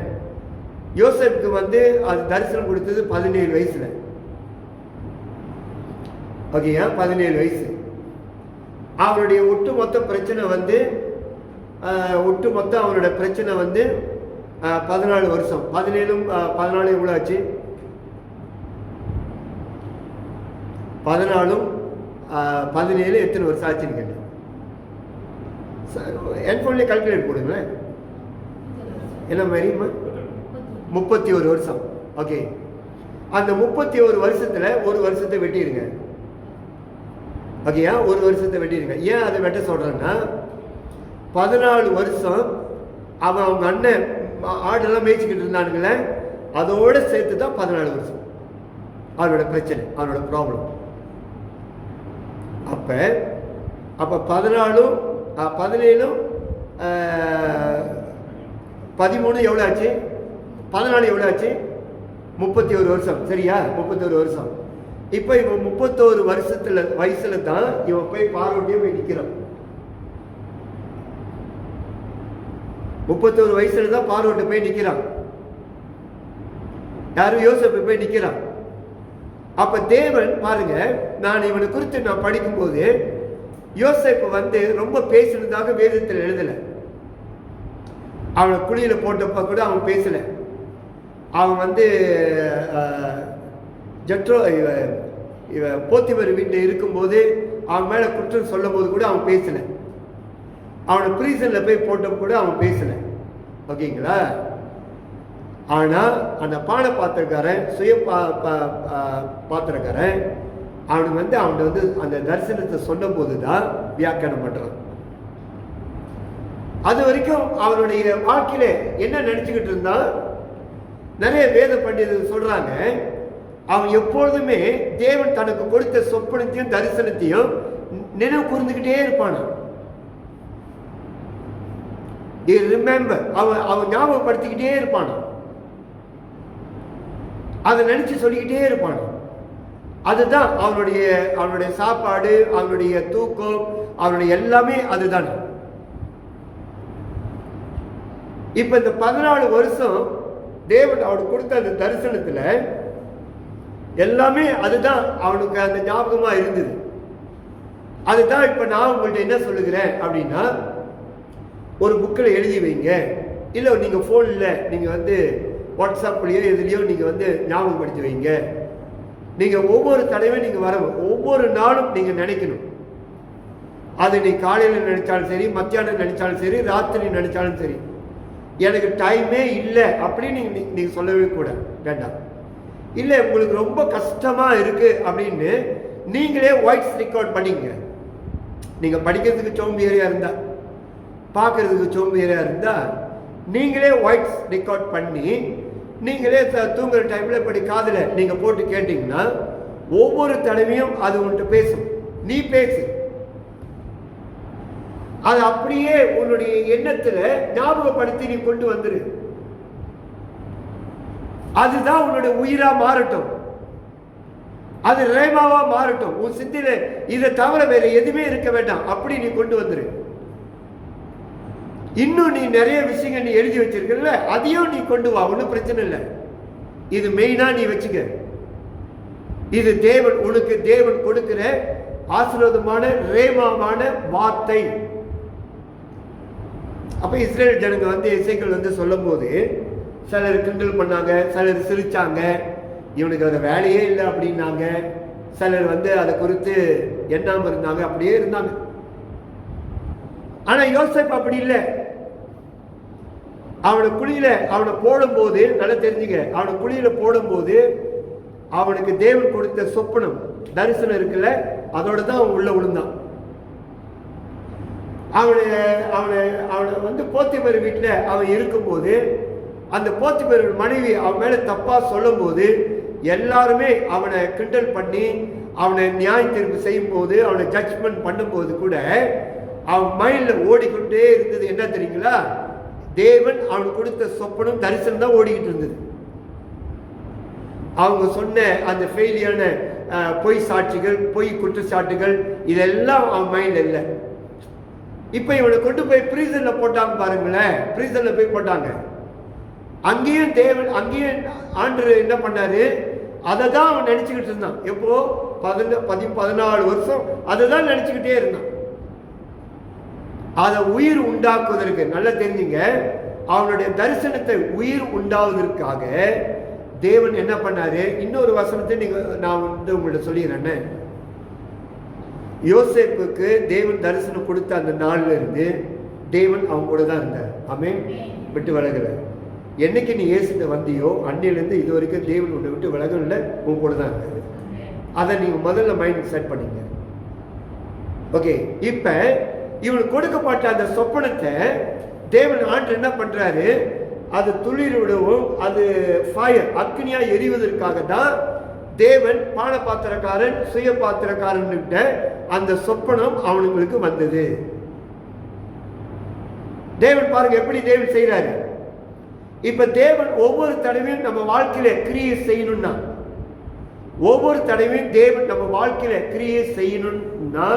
Speaker 1: யோசேப்புக்கு வந்து அது தரிசனம் கொடுத்தது 17 வயசுல. ஓகேயா, 17 வயசு. அவருடைய ஒட்டுமொத்த பிரச்சனை வந்து அவரோட பிரச்சனை வந்து 14 வருஷம். 17 14 எவ்வளோ ஆச்சு? 14 17 எத்தனை வருஷம் ஆச்சுன்னு கேட்டேன். ஹெட்ஃபோன்லேயே கால்குலேட் போடுங்களேன். என்ன மாதிரிமா? 31 வருஷம். ஓகே, அந்த 31 வருஷத்துல ஒரு வருஷத்தை வெட்டிடுங்க. ஓகேயா, ஒரு வருஷத்தை வெட்டிடுங்க. ஏன் அதை வெட்ட சொல்றேன்னா, 14 வருஷம் அவங்க அண்ணன் ஆடெல்லாம் மேய்ச்சிக்கிட்டு இருந்தானுங்களே, அதோட சேர்த்து தான் 14 வருஷம் அவனோட பிரச்சனை, அவனோட ப்ராப்ளம். அப்ப 14 17 13 எவ்வளோ ஆச்சு? 14 எவ்வளோ ஆச்சு? 31 வருஷம். சரியா, 31 வருஷம். இப்போ இவன் 31 வயசுல தான் இவன் போய் பார்வோட்டியே போய் நிற்கிறான். 31 வயசுல தான் பார்வோட்ட போய் நிற்கிறான். யாரும் யோசேப்பு போய் நிற்கிறான். அப்ப தேவன் பாருங்க, நான் இவனை குறித்து நான் படிக்கும்போது யோசேப்பு வந்து ரொம்ப பேசுனதாக வேதத்தில் எழுதல. அவனை குழியில போட்டப்ப கூட அவன் பேசல. அவன் வந்து போத்திபர் வீட்டில் இருக்கும்போது அவன் மேல குற்றம் சொல்லும் போது கூட அவன் பேசல. அவனை பிரிசன்ல போய் போட்டப்ப கூட அவன் பேசல. ஓகேங்களா? ஆனா அந்த பானை பாத்திரக்காரன், சுய பாத்திரக்காரன், அவனுக்கு வந்து அந்த தரிசனத்தை சொன்ன போதுதான் வியாக்கியானம் பண்றான். அது வரைக்கும் அவனுடைய வாழ்க்கையில என்ன நினைச்சுக்கிட்டு இருந்தான்? நிறைய வேத பண்டிதர்கள் சொல்றாங்க, அவன் எப்பொழுதுமே தேவன் தனக்கு கொடுத்த சொப்பனத்தையும் தரிசனத்தையும் நினைவு கூர்ந்துக்கிட்டே இருப்பானா. ரிமெம்பர், அவன் ஞாபகப்படுத்திக்கிட்டே இருப்பானா, அதை நினைச்சு சொல்லிக்கிட்டே இருப்பானா. அதுதான் அவனுடைய சாப்பாடு, அவனுடைய தூக்கம், அவனுடைய எல்லாமே அதுதான். இப்ப இந்த 14 வருஷம் தேவன் அவனுக்கு கொடுத்த அந்த தரிசனத்துல எல்லாமே அதுதான் அவனுக்கு அந்த ஞாபகமா இருந்தது. அதுதான் இப்ப நான் உங்கள்கிட்ட என்ன சொல்லுகிறேன் அப்படின்னா, ஒரு புக்கில் எழுதி வைங்க, இல்லை நீங்க போன்ல நீங்க வாட்ஸ்அப்லயோ எதுலையோ நீங்க ஞாபகப்படுத்தி வைங்க. நீங்க ஒவ்வொரு தடவையும் நீங்க ஒவ்வொரு நாளும் நீங்க நினைக்கணும். அது நீ காலையில் நினைச்சாலும் சரி, மத்தியானம் நினைச்சாலும் சரி, ராத்திரி நினைச்சாலும் சரி, எனக்கு டைமே இல்லை அப்படின்னு நீங்க சொல்லவே கூட வேண்டாம். இல்லை உங்களுக்கு ரொம்ப கஷ்டமா இருக்கு அப்படின்னு நீங்களே வாய்ஸ் ரெக்கார்ட் பண்ணிங்க. நீங்க படிக்கிறதுக்கு சோம்பேறியா இருந்தா, பார்க்கறதுக்கு சோம்பேறியா இருந்தா, நீங்களே வாய்ஸ் ரெக்கார்ட் பண்ணி நீங்களே தூங்குற டைம்ல இப்படி காதுல நீங்க போட்டு கேட்டீங்கன்னா ஒவ்வொரு தடவையும் அது உன்கிட்ட பேசும். நீ பேசு, அது அப்படியே உன்னுடைய எண்ணத்துல ஞாபகப்படுத்தி நீ கொண்டு வந்துரு. அதுதான் உன்னுடைய உயிரா மாறட்டும், அது ரேமாவா மாறட்டும். உன் சித்தில இதை தவிர வேற எதுவுமே இருக்க வேண்டாம், அப்படி நீ கொண்டு வந்துரு. இன்னும் நீ நிறைய விஷயங்கள் நீ எழுதி வச்சிருக்கல, அதையும் நீ கொண்டு வா, ஒன்றும் பிரச்சனை இல்லை. இது மெயினா நீ வச்சுக்க. இது உனக்கு தேவன் கொடுக்கிற ஆசீர்வாதமான ரேமாவான வார்த்தை. அப்ப இஸ்ரேல் ஜனங்க எசேக்கியேல் சொல்லும் போது சிலர் கிண்டல் பண்ணாங்க, சிலர் சிரிச்சாங்க, இவனுக்கு அந்த வேலையே இல்லை அப்படின்னாங்க. சிலர் அதை குறித்து எண்ணாம இருந்தாங்க, அப்படியே இருந்தாங்க. ஆனா யோசேப்பு அப்படி இல்லை. அவனை குழியில போடும்போது நல்லா தெரிஞ்சுங்க, அவனை குழியில போடும்போது அவனுக்கு தேவன் கொடுத்த சொப்பனம் தரிசனம் இருக்குல்ல, அதோட தான் அவன் உள்ள விழுந்தான். அவனை போத்திபர் வீட்டுல அவன் இருக்கும்போது அந்த போத்திபர் மனைவி அவன் மேல தப்பா சொல்லும் போது எல்லாருமே அவனை கிண்டல் பண்ணி அவனை நியாய தீர்ப்பு செய்யும் போது, அவனை ஜட்ஜ்மெண்ட் பண்ணும் போது கூட அவன் மைண்ட்ல ஓடிக்கொண்டே இருந்தது என்ன தெரியுங்களா? தேவன் அவனுக்கு கொடுத்த சொப்பனம் தரிசனம் தான் ஓடிக்கிட்டு இருந்தது. அவங்க சொன்ன அந்த ஃபெயிலியான பொய் சாட்சிகள், பொய் குற்றச்சாட்டுகள், இதெல்லாம் அவன் மைண்ட்ல இல்லை. இப்ப இவனை கொண்டு போய் பிரீசன்ல போட்டாங்க பாருங்களேன். பிரீசன்ல போய் போட்டாங்க. அங்கேயும் ஆண்டவர் என்ன பண்ணாரு? அதை தான் அவன் நினைச்சுக்கிட்டு இருந்தான். எப்போ 14 வருஷம் அதை தான் நினைச்சுக்கிட்டே இருந்தான். அதை உயிர் உண்டாக்குவதற்கு நல்லா தெரிஞ்சுங்க, அவனுடைய தரிசனத்தை உயிர் உண்டாவதற்காக தேவன் என்ன பண்ணாரு? இன்னொரு வசனத்தை நான் உங்கள்ட்ட சொல்லிடுறேன். யோசேப்புக்கு தேவன் தரிசனம் கொடுத்த அந்த நாள்ல இருந்து தேவன் அவங்க கூட தான் இருந்தார். ஆமென். விட்டு விலகல. என்னைக்கு நீ இயேசுட்ட வந்தியோ அன்னையிலேருந்து இது வரைக்கும் தேவன் உன்னை விட்டு விலகல, உங்க கூட தான் இருக்காரு. அதை நீங்க முதல்ல மைண்ட் செட் பண்ணீங்க. ஓகே. இப்ப இவனுக்கு கொடுக்கப்பட்ட அந்த சொப்பனத்தை தேவன் ஆண்டு என்ன பண்றாரு? அது துளிர் விடவும், அது ஃபயர் அக்னியா எரிவதற்காக தான் தேவன் பான பாத்திரக்காரன் சுய பாத்திரக்காரன் அந்த சொப்பனம் அவனுங்களுக்கு வந்தது. தேவன் பாருங்க எப்படி தேவன் செய்யறாரு. இப்ப தேவன் ஒவ்வொரு தடவையும் நம்ம வாழ்க்கையில கிரியை செய்யணும்னா, ஒவ்வொரு தடவையும் தேவன் நம்ம வாழ்க்கையில கிரியை செய்யணும்னா,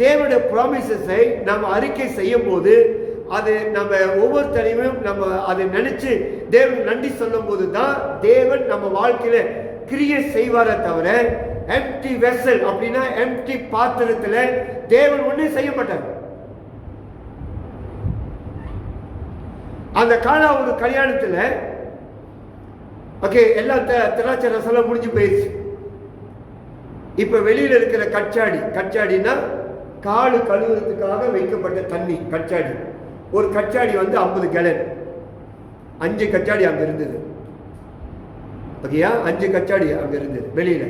Speaker 1: தேவனுடைய ப்ராமிசஸை நம்ம அறிக்கை செய்யும் போது அது நம்ம ஒவ்வொரு தடவையும் நம்ம அதை நினைச்சு தேவன் நன்றி சொல்லும் போது தான் தேவன் நம்ம வாழ்க்கையில கிரியை செய்வாரே தவிர, எம்டி வெசல் அப்படின்னா எம்டி பாத்திரத்துல தேவன் ஒன்றும் செய்ய மாட்டார். அந்த ஒரு கல்யாணத்துல ஓகே எல்லாம் திராட்சை ரசம் முடிஞ்சு போயிடுச்சு. இப்ப வெளியில இருக்கிற கச்சாடினா காலு கழுவுறதுக்காக வைக்கப்பட்ட தண்ணி கச்சாடி. ஒரு கச்சாடி 50 கேலன், 5 கச்சாடி அங்க இருந்தது. ஓகேயா? 5 கச்சாடி அங்க இருந்தது வெளியில.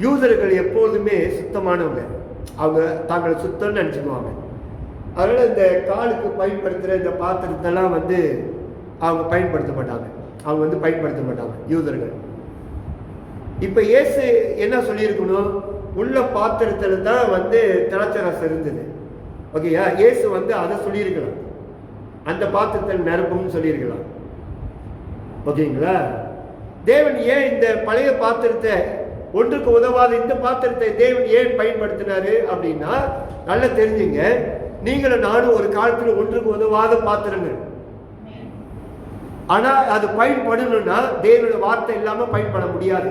Speaker 1: யூதர்கள் எப்போதுமே சுத்தமானவங்க, அவங்க தாங்களை சுத்தம்னு நினைச்சுக்குவாங்க. அதனால இந்த காலுக்கு பயன்படுத்துகிற இந்த பாத்திரத்தெல்லாம் அவங்க பயன்படுத்த மாட்டாங்க, பயன்படுத்த மாட்டாங்க யூதர்கள். இப்ப இயேசு என்ன சொல்லியிருக்கணும்? உள்ள பாத்திரத்துல தான் வந்து திராட்சை ரசம் இருந்தது. ஓகேயா, இயேசு வந்து அதை சொல்லியிருக்கலாம், அந்த பாத்திரத்தில் நிரப்பும்னு சொல்லியிருக்கலாம். ஓகேங்களா? தேவன் ஏன் இந்த பழைய பாத்திரத்தை, ஒன்றுக்கு உதவாத இந்த பாத்திரத்தை தேவன் ஏன் பயன்படுத்தினாரு அப்படின்னா, நல்லா தெரிஞ்சுங்க, நீங்களும் நானும் ஒரு காலத்தில் ஒன்றுக்கு உதவாத பாத்திரங்கள். ஆனா அது பயன்படணும்னா தேவனுடைய வார்த்தை இல்லாம பயன்பட முடியாது.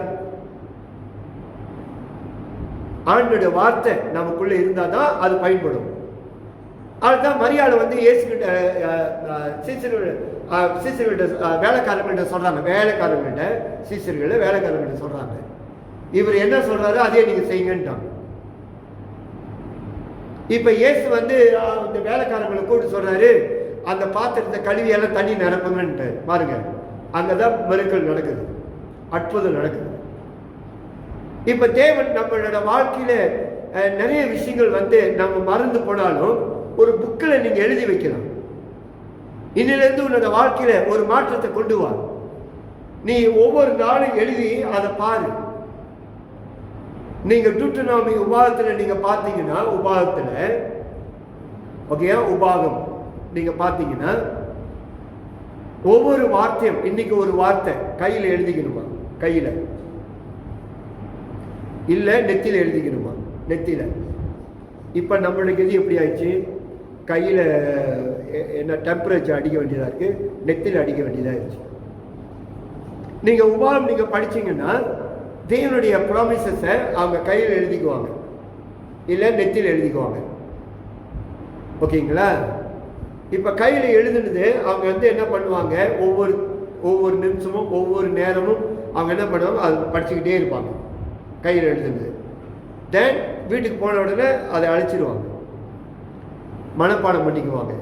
Speaker 1: ஆண்டோட வார்த்தை நமக்குள்ள இருந்தாதான் அது பயன்படும். அதுதான் மரியாதை வந்து இயேசுகிட்ட சீசர்கள்ட்ட வேலைக்காரங்கள்ட்ட சொல்றாங்க, வேலைக்காரங்கள்ட்ட சொல்றாங்க, இவர் என்ன சொல்றாரு அதே நீங்க செய்யுங்கன்ட்டாங்க. இப்ப இயேசு வந்து இந்த வேலைக்காரங்களை கூப்பிட்டு சொல்றாரு, அந்த பாத்திரத்தை கழுவி எல்லாம் தண்ணி நிரப்புங்கன்ட்டு. பாருங்க, அங்கதான் மிரக்கல் நடக்குது, அற்புதம் நடக்குது. இப்ப தேவன் நம்மளோட வாழ்க்கையில நிறைய விஷயங்கள் வந்து நம்ம மறந்து போனாலும் ஒரு புக்கில் நீங்க எழுதி வைக்கலாம். இன்னிலிருந்து உன்னோட வாழ்க்கையில ஒரு மாற்றத்தை கொண்டு வா. நீ ஒவ்வொரு நாளும் எழுதி அதை பாரு. நீங்க டூட்டனாமி உபாகத்துல நீங்க பார்த்தீங்கன்னா, உபாகம் நீங்க பார்த்தீங்கன்னா ஒவ்வொரு வார்த்தையும், இன்னைக்கு ஒரு வார்த்தை கையில எழுதிக்கணுமா, கையில இல்ல நெத்தியில எழுதிக்கணுமா, நெத்தியில. இப்ப நம்மளுக்கு இது எப்படி ஆயிடுச்சு, கையில என்ன டெம்பரேச்சர் அடிக்க வேண்டியதா இருக்கு, நெத்தியில அடிக்க வேண்டியதா இருந்துச்சு. நீங்க உபாகம் நீங்க படிச்சீங்கன்னா தேவனுடைய ப்ராமிசஸை அவங்க கையில் எழுதிக்குவாங்க, இல்லை நெத்தியில் எழுதிக்குவாங்க. ஓகேங்களா? இப்போ கையில் எழுதுனது அவங்க வந்து என்ன பண்ணுவாங்க, ஒவ்வொரு நிமிஷமும் ஒவ்வொரு நேரமும் அவங்க என்ன பண்ணுவாங்க, அது படிச்சுக்கிட்டே இருப்பாங்க கையில் எழுதுனது. தென் வீட்டுக்கு போன உடனே அதை அழிச்சிடுவாங்க, மனப்பாடம் பண்ணிக்குவாங்க.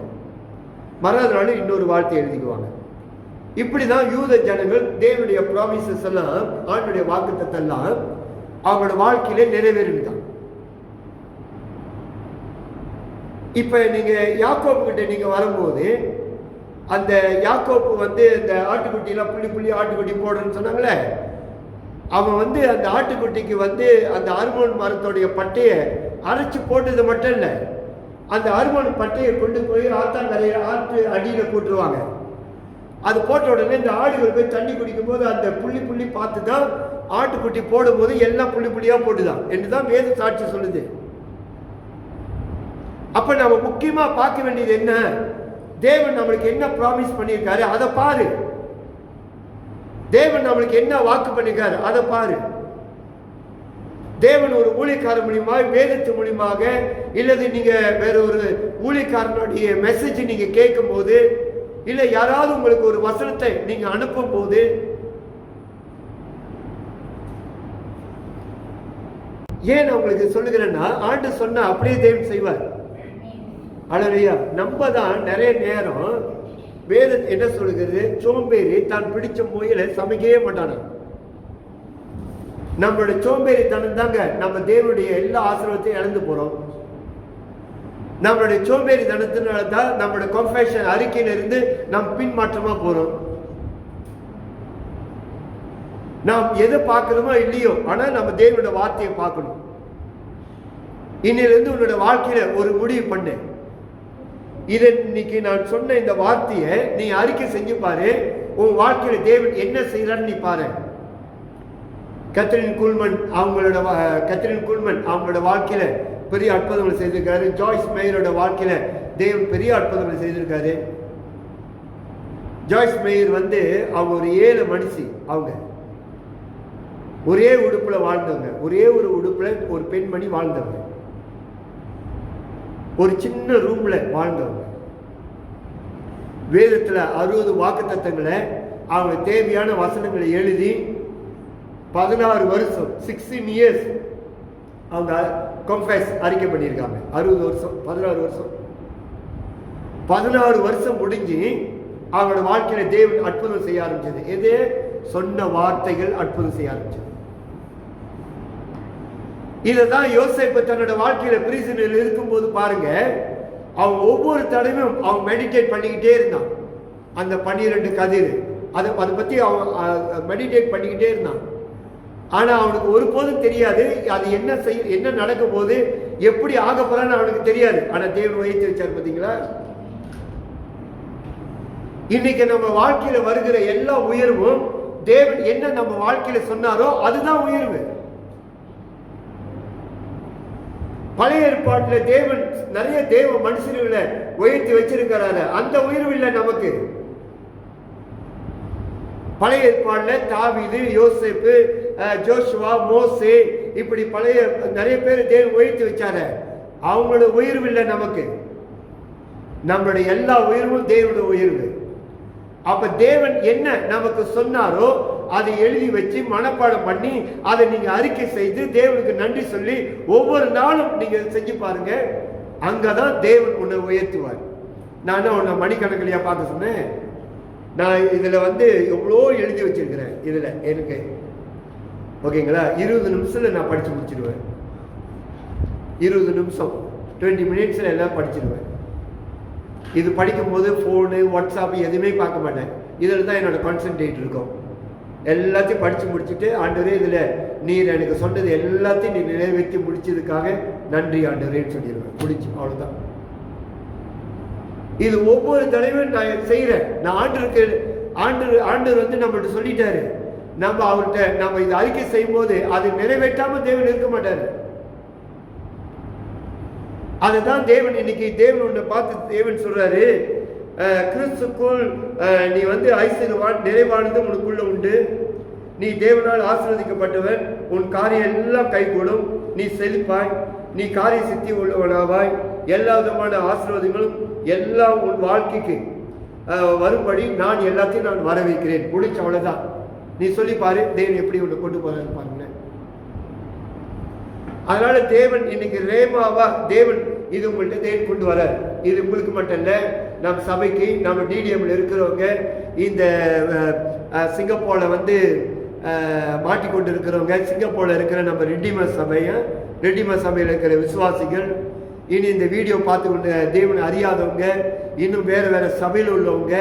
Speaker 1: மறாத நாள் இன்னொரு வார்த்தை எழுதிக்குவாங்க. இப்படிதான் யூத ஜனங்கள் தேவனுடைய ப்ராமிசஸ் எல்லாம், ஆண்டுடைய வாக்குத்தத்தம் எல்லாம் அவங்களோட வாழ்க்கையிலே நிறைவேறிட்டாங்க. இப்ப நீங்க யாக்கோப்பு கிட்ட நீங்க வரும்போது, அந்த யாக்கோப்பு வந்து இந்த ஆட்டுக்குட்டியெல்லாம் புள்ளி புள்ளி ஆட்டுக்குட்டி போடுறேன்னு சொன்னாங்களே, அவன் வந்து அந்த ஆட்டுக்குட்டிக்கு வந்து அந்த அருமோன் மரத்தோடைய பட்டையை அரைச்சி போட்டது மட்டும் இல்லை, அந்த அருமோன் பட்டையை கொண்டு போய் ஆத்தாங்கரையில ஆட்டு அடியில போட்டுருவாங்க. அது போட்ட உடனே இந்த ஆடுகள் போய் தண்ணி குடிக்கும் போது அந்த புள்ளி புள்ளி பார்த்து தான் ஆட்டுக்குட்டி போடும் போது எல்லாம் புள்ளி புள்ளியா போட்டுதான் என்றுதான் வேத சாட்சி சொல்லுது. அப்ப நம்ம முக்கியமா பார்க்க வேண்டியது என்ன, தேவன் நம்மளுக்கு என்ன ப்ராமிஸ் பண்ணியிருக்காரு அதை பாரு. தேவன் நம்மளுக்கு என்ன வாக்கு பண்ணிருக்காரு அதை பாரு. தேவன் ஒரு ஊழியக்காரன் மூலியமாக, வேதத்து மூலியமாக, இல்லது நீங்க வேற ஒரு ஊழியக்காரனுடைய மெசேஜ் நீங்க கேட்கும் போது, இல்ல யாராவது உங்களுக்கு ஒரு வசனத்தை நீங்க அனுப்பும் போது, ஏன் நான் உங்களுக்கு சொல்லுகிறேன்னா, ஆண்டு சொன்னா அப்படியே தேவன் செய்வார். அல்லேலூயா. நம்ம தான் நிறைய நேரம் வேதம் என்ன சொல்லுகிறது, சோம்பேறி தான் பிடிச்ச முயலை சமைக்கவே மாட்டான. நம்மளுடைய சோம்பேறி தனம் தாங்க நம்ம தேவனுடைய எல்லா ஆசீர்வாதத்தையும் இழந்து போறோம். நம்மளுடைய சோம்பேறி தனத்தினால தான் நம்மளுடைய கன்ஃபெஷன் அறிக்கையிலிருந்து நாம் பின்மாற்றமா போறோம். நாம் எதை பார்க்கணுமோ இல்லையோ, ஆனா நம்ம தேவனுடைய வார்த்தையை பார்க்கணும். இன்னிலிருந்து உன்னோட வாழ்க்கையில ஒரு முடிவு பண்ணு. இதை இன்னைக்கு நான் சொன்ன இந்த வார்த்தையை நீ அறிக்கை செஞ்சு பாரு. உன் வாழ்க்கையில தேவன் என்ன செய்யறான்னு நீ பாரு. கத்ரின் குல்மன் அவங்களோட வாழ்க்கையில பெரிய அற்புதங்களை செய்திருக்காரு. ஜாய்ஸ் மேயரோட வாழ்க்கையில தேவன் பெரிய அற்புதங்களை செய்திருக்காரு. ஜாய்ஸ் மேயர் வந்து அவங்க ஒரு 7 மனுஷி, அவங்க ஒரே உடுப்புல வாழ்ந்தவங்க, ஒரே ஒரு உடுப்புல ஒரு பெண்மணி வாழ்ந்தவங்க, ஒரு சின்ன ரூம்ல வாழ்ந்தவங்க. வேதத்துல 60 வாக்குத்தத்தங்களை அவங்க தேவையான வசனங்களை எழுதி 16 வருஷம் 16 இயர்ஸ் அவங்க கன்ஃபெஸ் அறிக்கை பண்ணியிருக்காங்க. 60 வருஷம் 16 வருஷம் முடிஞ்சு அவங்களோட வாழ்க்கையில தேவன் அற்புதம் செய்ய ஆரம்பிச்சது. எது? சொன்ன வார்த்தைகள் அற்புதம் செய்ய ஆரம்பிச்சது. இதுதான் யோசேப்பு தன்னோட வாழ்க்கையில பிரிசனில் இருக்கும்போது பாருங்க, அவன் ஒவ்வொரு தடவையும் அவன் மெடிடேட் பண்ணிக்கிட்டே இருந்தான். அந்த 12 கதிர் அதை பத்தி அவன் மெடிடேட் பண்ணிக்கிட்டே இருந்தான். ஆனா அவனுக்கு ஒருபோதும் தெரியாது அது என்ன நடக்க போகுது, எப்படி ஆக போறான்னு அவனுக்கு தெரியாது. ஆனா தேவன் உயர்த்தி வச்சார். பார்த்தீங்களா? இன்னைக்கு நம்ம வாழ்க்கையில வருகிற எல்லா உயர்வும் தேவன் என்ன நம்ம வாழ்க்கையில சொன்னாரோ அதுதான் உயர்வு. பழைய ஏற்பாட்டுல தேவன் நிறைய தேவ மனுஷர்களை உயர்த்தி வச்சிருக்கிறாரு. அந்த உயர்வு இல்லை நமக்கு. பழைய ஏற்பாடுல தாவீது, யோசேப்பு, ஜோஷுவா, மோசே, இப்படி பழைய நிறைய பேர் தேவன் உயர்த்தி வச்சாரு. அவங்களோட உயர்வு இல்லை நமக்கு. நம்மளுடைய எல்லா உயர்வும் தேவனுடைய உயர்வு. அப்ப தேவன் என்ன நமக்கு சொன்னாரோ அதை எழுதி வச்சு மனப்பாடம் பண்ணி அதை நீங்க அறிக்கை செய்து தேவனுக்கு நன்றி சொல்லி ஒவ்வொரு நாளும் நீங்க செஞ்சு பாருங்க. அங்கதான் தேவன் உன்னை உயர்த்துவார். நான் உன்னை மணிக்கணக்கிலையா பார்க்க சொன்னேன். நான் இதுல எவ்வளோ எழுதி வச்சிருக்கிறேன். இதுல எனக்கு ஓகேங்களா, 20 நிமிஷத்துல நான் படிச்சு முடிச்சிடுவேன். 20 நிமிஷம் 20 மினிட்ஸ்ல எல்லாம் படிச்சிடுவேன். இது படிக்கும் போது ஃபோனு, வாட்ஸ்அப் எதுவுமே பார்க்க மாட்டேன். இதில் தான் என்னோட கான்சென்ட்ரேட் இருக்கும். எல்லாத்தையும் படித்து முடிச்சுட்டு, ஆண்டவரே இதில் நீர் எனக்கு சொன்னது எல்லாத்தையும் நீ நிறைவேற்றி முடிச்சதுக்காக நன்றி ஆண்டவரேன்னு சொல்லிடுவேன். முடிச்சு அவ்வளோதான். இது ஒவ்வொரு தடவையும் நான் செய்கிறேன். நான் ஆண்டவர் நம்மள்ட்ட சொல்லிட்டாரு. நம்ம அவர்கிட்ட நம்ம இது அறிக்கை செய்யும் போது அது நிறைவேற்றாமல் தேவன் இருக்க மாட்டாரு. அதுதான் தேவன் இன்னைக்கு தேவன் உன்னை பார்த்து தேவன் சொல்றாரு, கிறிஸ்துக்குள் நீ ஐஸ்வர்யவான், நிறைவானது உனக்குள்ள உண்டு. நீ தேவனால் ஆசீர்வதிக்கப்பட்டவன். உன் காரியம் எல்லாம் கைகூடும். நீ செழிப்பாய், நீ காரிய சித்தி உள்ளவனாவாய். எல்லா விதமான ஆசீர்வாதங்களும் எல்லாம் உன் வாழ்க்கைக்கு வரும்படி நான் எல்லாத்தையும் நான் வர வைக்கிறேன். முடிச்ச அவ்வளவுதான். நீ சொல்லி பாரு தேவன் எப்படி உன்னை கொண்டு போறான்னு பாருங்க. அதனால தேவன் இன்னைக்கு ரேமாவா தேவன் இது உங்கள்கிட்ட தேவன் கொண்டு வர. இது உங்களுக்கு மட்டும் இல்லை, நம்ம சபைக்கு, நம்ம டிடிஎம்ல இருக்கிறவங்க, இந்த சிங்கப்பூர்ல மாட்டிக்கொண்டு இருக்கிறவங்க, சிங்கப்பூர்ல இருக்கிற நம்ம ரெட்டிமர் சபையில் இருக்கிற விசுவாசிகள், இனி இந்த வீடியோ பார்த்து கொண்டு தேவனை அறியாதவங்க, இன்னும் வேற சபையில் உள்ளவங்க,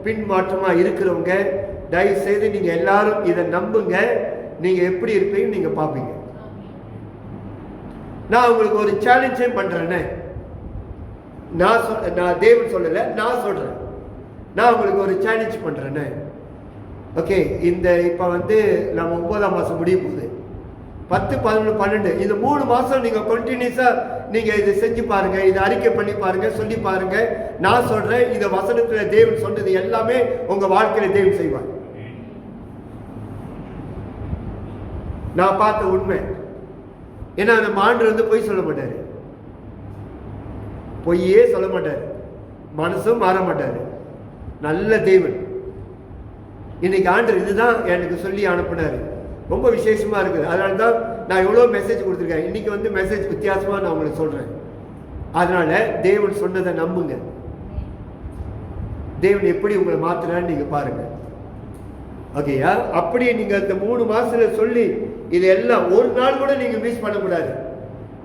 Speaker 1: பின்மாற்றமா இருக்கிறவங்க, தயவு செய்து நீங்க எல்லாரும் இதை நம்புங்க. நீங்க எப்படி இருப்பீங்க நீங்க பார்ப்பீங்க. நான் உங்களுக்கு ஒரு சேலஞ்சே பண்றேன்னு நான் தேவன் சொல்லல, நான் சொல்றேன். நான் உங்களுக்கு ஒரு சேலஞ்ச் பண்றேன்னு. ஓகே, இந்த இப்ப நம்ம 9ஆம் மாசம் முடிய போகுது. 10, 11, 12 இந்த 3 மாசம் நீங்க கண்டினியூஸா நீங்க இதை செஞ்சு பாருங்க. இதை அறிக்கை பண்ணி பாருங்க, சொல்லி பாருங்க. நான் சொல்றேன், இந்த வசனத்துல தேவன் சொன்னது எல்லாமே உங்க வாழ்க்கையில தேவன் செய்வார். நான் பார்த்த உண்மை. ஏன்னா நம்ம ஆண்டு பொய் சொல்ல மாட்டாரு, பொய்யே சொல்ல மாட்டாரு, மனசும் மாற மாட்டாரு. நல்ல தேவன். இன்னைக்கு ஆண்டு இதுதான் எனக்கு சொல்லி அனுப்பினாரு. ரொம்ப விசேஷமா இருக்குது. அதனால தான் நான் எவ்வளோ மெசேஜ் கொடுத்துருக்கேன். இன்னைக்கு மெசேஜ் வித்தியாசமா நான் உங்களுக்கு சொல்றேன். அதனால தேவன் சொன்னதை நம்புங்க. தேவன் எப்படி உங்களை மாத்தினான்னு நீங்க பாருங்க. ஓகேயா? அப்படியே நீங்க அந்த 3 மாசத்துல சொல்லி இது எல்லாம் ஒரு நாள் கூட நீங்க மிஸ் பண்ணக்கூடாது.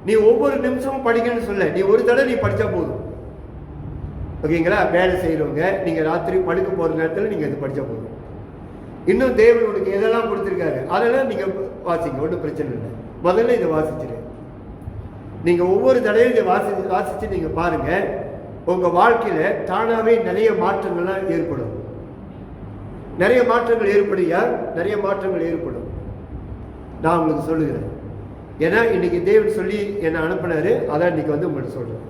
Speaker 1: நீ ஒவ்வொரு நிமிஷமும் படிக்கணும்னு சொல்ல, நீ ஒரு தடவை நீ படிச்சா போதும். ஓகேங்களா? வேலை செய்யறவங்க நீங்க ராத்திரி படுக்க போற நேரத்தில் நீங்க இது படிச்சா போதும். இன்னும் தேவன் உனக்கு எதெல்லாம் கொடுத்துருக்காரு அதெல்லாம் நீங்க வாசிங்க, ஒன்றும் பிரச்சனை இல்லை. முதல்ல இதை வாசிச்சிரு. நீங்க ஒவ்வொரு தடவையும் இதை வாசிச்சு நீங்க பாருங்க. உங்க வாழ்க்கையில தானாவே நிறைய மாற்றங்கள்லாம் ஏற்படும். நிறைய மாற்றங்கள் ஏற்படுயா, நிறைய மாற்றங்கள் ஏற்படும். நான் உங்களுக்கு சொல்லுகிறேன். ஏன்னா இன்னைக்கு தேவன் சொல்லி என்னை அனுப்பினாரு. அதான் இன்னைக்கு உங்கள்கிட்ட சொல்றேன்.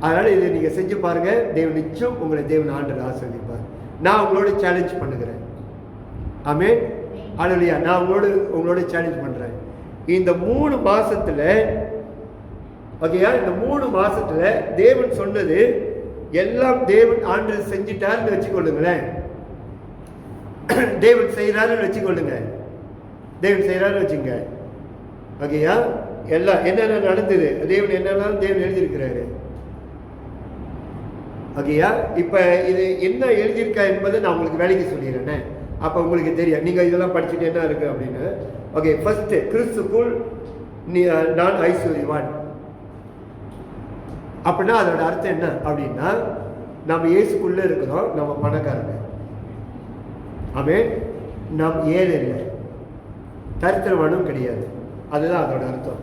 Speaker 1: அதனால இதை நீங்க செஞ்சு பாருங்க. தேவன் நிச்சயம் உங்களை தேவன் ஆண்டவர் ஆசீர்வதிப்பார். நான் உங்களோட சேலஞ்ச் பண்ணுகிறேன். ஆமென். அல்லேலூயா. நான் உங்களோட சேலஞ்ச் பண்றேன். இந்த 3 மாசத்துல ஓகேயா, இந்த 3 மாசத்துல தேவன் சொன்னது எல்லாம் தேவன் ஆண்டவர் செஞ்சிட்டாருன்னு வச்சுக்கொள்ளுங்களேன். தேவன் செய்யறாருன்னு வச்சுக்கொள்ளுங்க. தேவன் செய்யறாருன்னு வச்சுங்க. ஓகேயா? எல்லாம் என்னென்ன நடந்தது, தேவன் என்னெல்லாம் தேவன் எழுதியிருக்கிறாரு. ஓகேயா? இப்ப இது என்ன எழுதியிருக்கா என்பதை நான் உங்களுக்கு வேலைக்கு சொல்லிடுறேன். அப்ப உங்களுக்கு தெரியும். நீங்க இதெல்லாம் படிச்சுட்டு என்ன இருக்கு அப்படின்னு. ஓகே, ஃபர்ஸ்ட் கிறிஸ்துக்குள் நான் ஐஸ்வர்யவான். அப்படின்னா அதோட அர்த்தம் என்ன அப்படின்னா, நம்ம இயேசுக்குள்ள இருக்கிறோம், நம்ம பணக்காரங்க. ஆமென். நாம் ஏழை இல்லை. தரித்திரமானவும் கிடையாது. அதுதான் அதோட அர்த்தம்.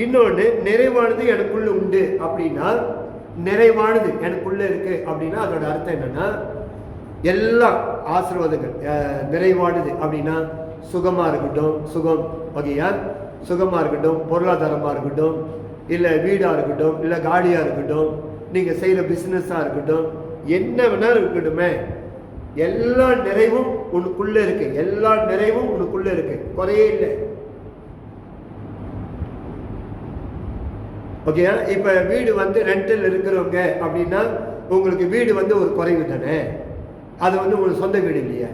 Speaker 1: இன்னொன்று, நிறைவானது எனக்குள்ள உண்டு அப்படின்னா, நிறைவானது எனக்குள்ள இருக்கு அப்படின்னா அதோட அர்த்தம் என்னன்னா, எல்லா ஆசீர்வாதங்கள் நிறைவானது அப்படின்னா சுகமா இருக்கட்டும், சுகம் வகையா சுகமா இருக்கட்டும், பொருளாதாரமா இருக்கட்டும், இல்லை வீடா இருக்கட்டும், இல்லை காடியா இருக்கட்டும், நீங்க செய்யற பிசினஸா இருக்கட்டும், என்ன வேணாலும் இருக்கட்டுமே, எல்லா நிறைவும் உனக்குள்ள இருக்கு. எல்லா நிறைவும் உனக்குள்ள இருக்கு, குறையே இல்லை. ஓகே. இப்ப வீடு வந்து ரெண்டல் இருக்கிறவங்க அப்படின்னா உங்களுக்கு வீடு வந்து ஒரு குறைவு தானே, அது வந்து உங்களுக்கு சொந்த வீடு இல்லையா,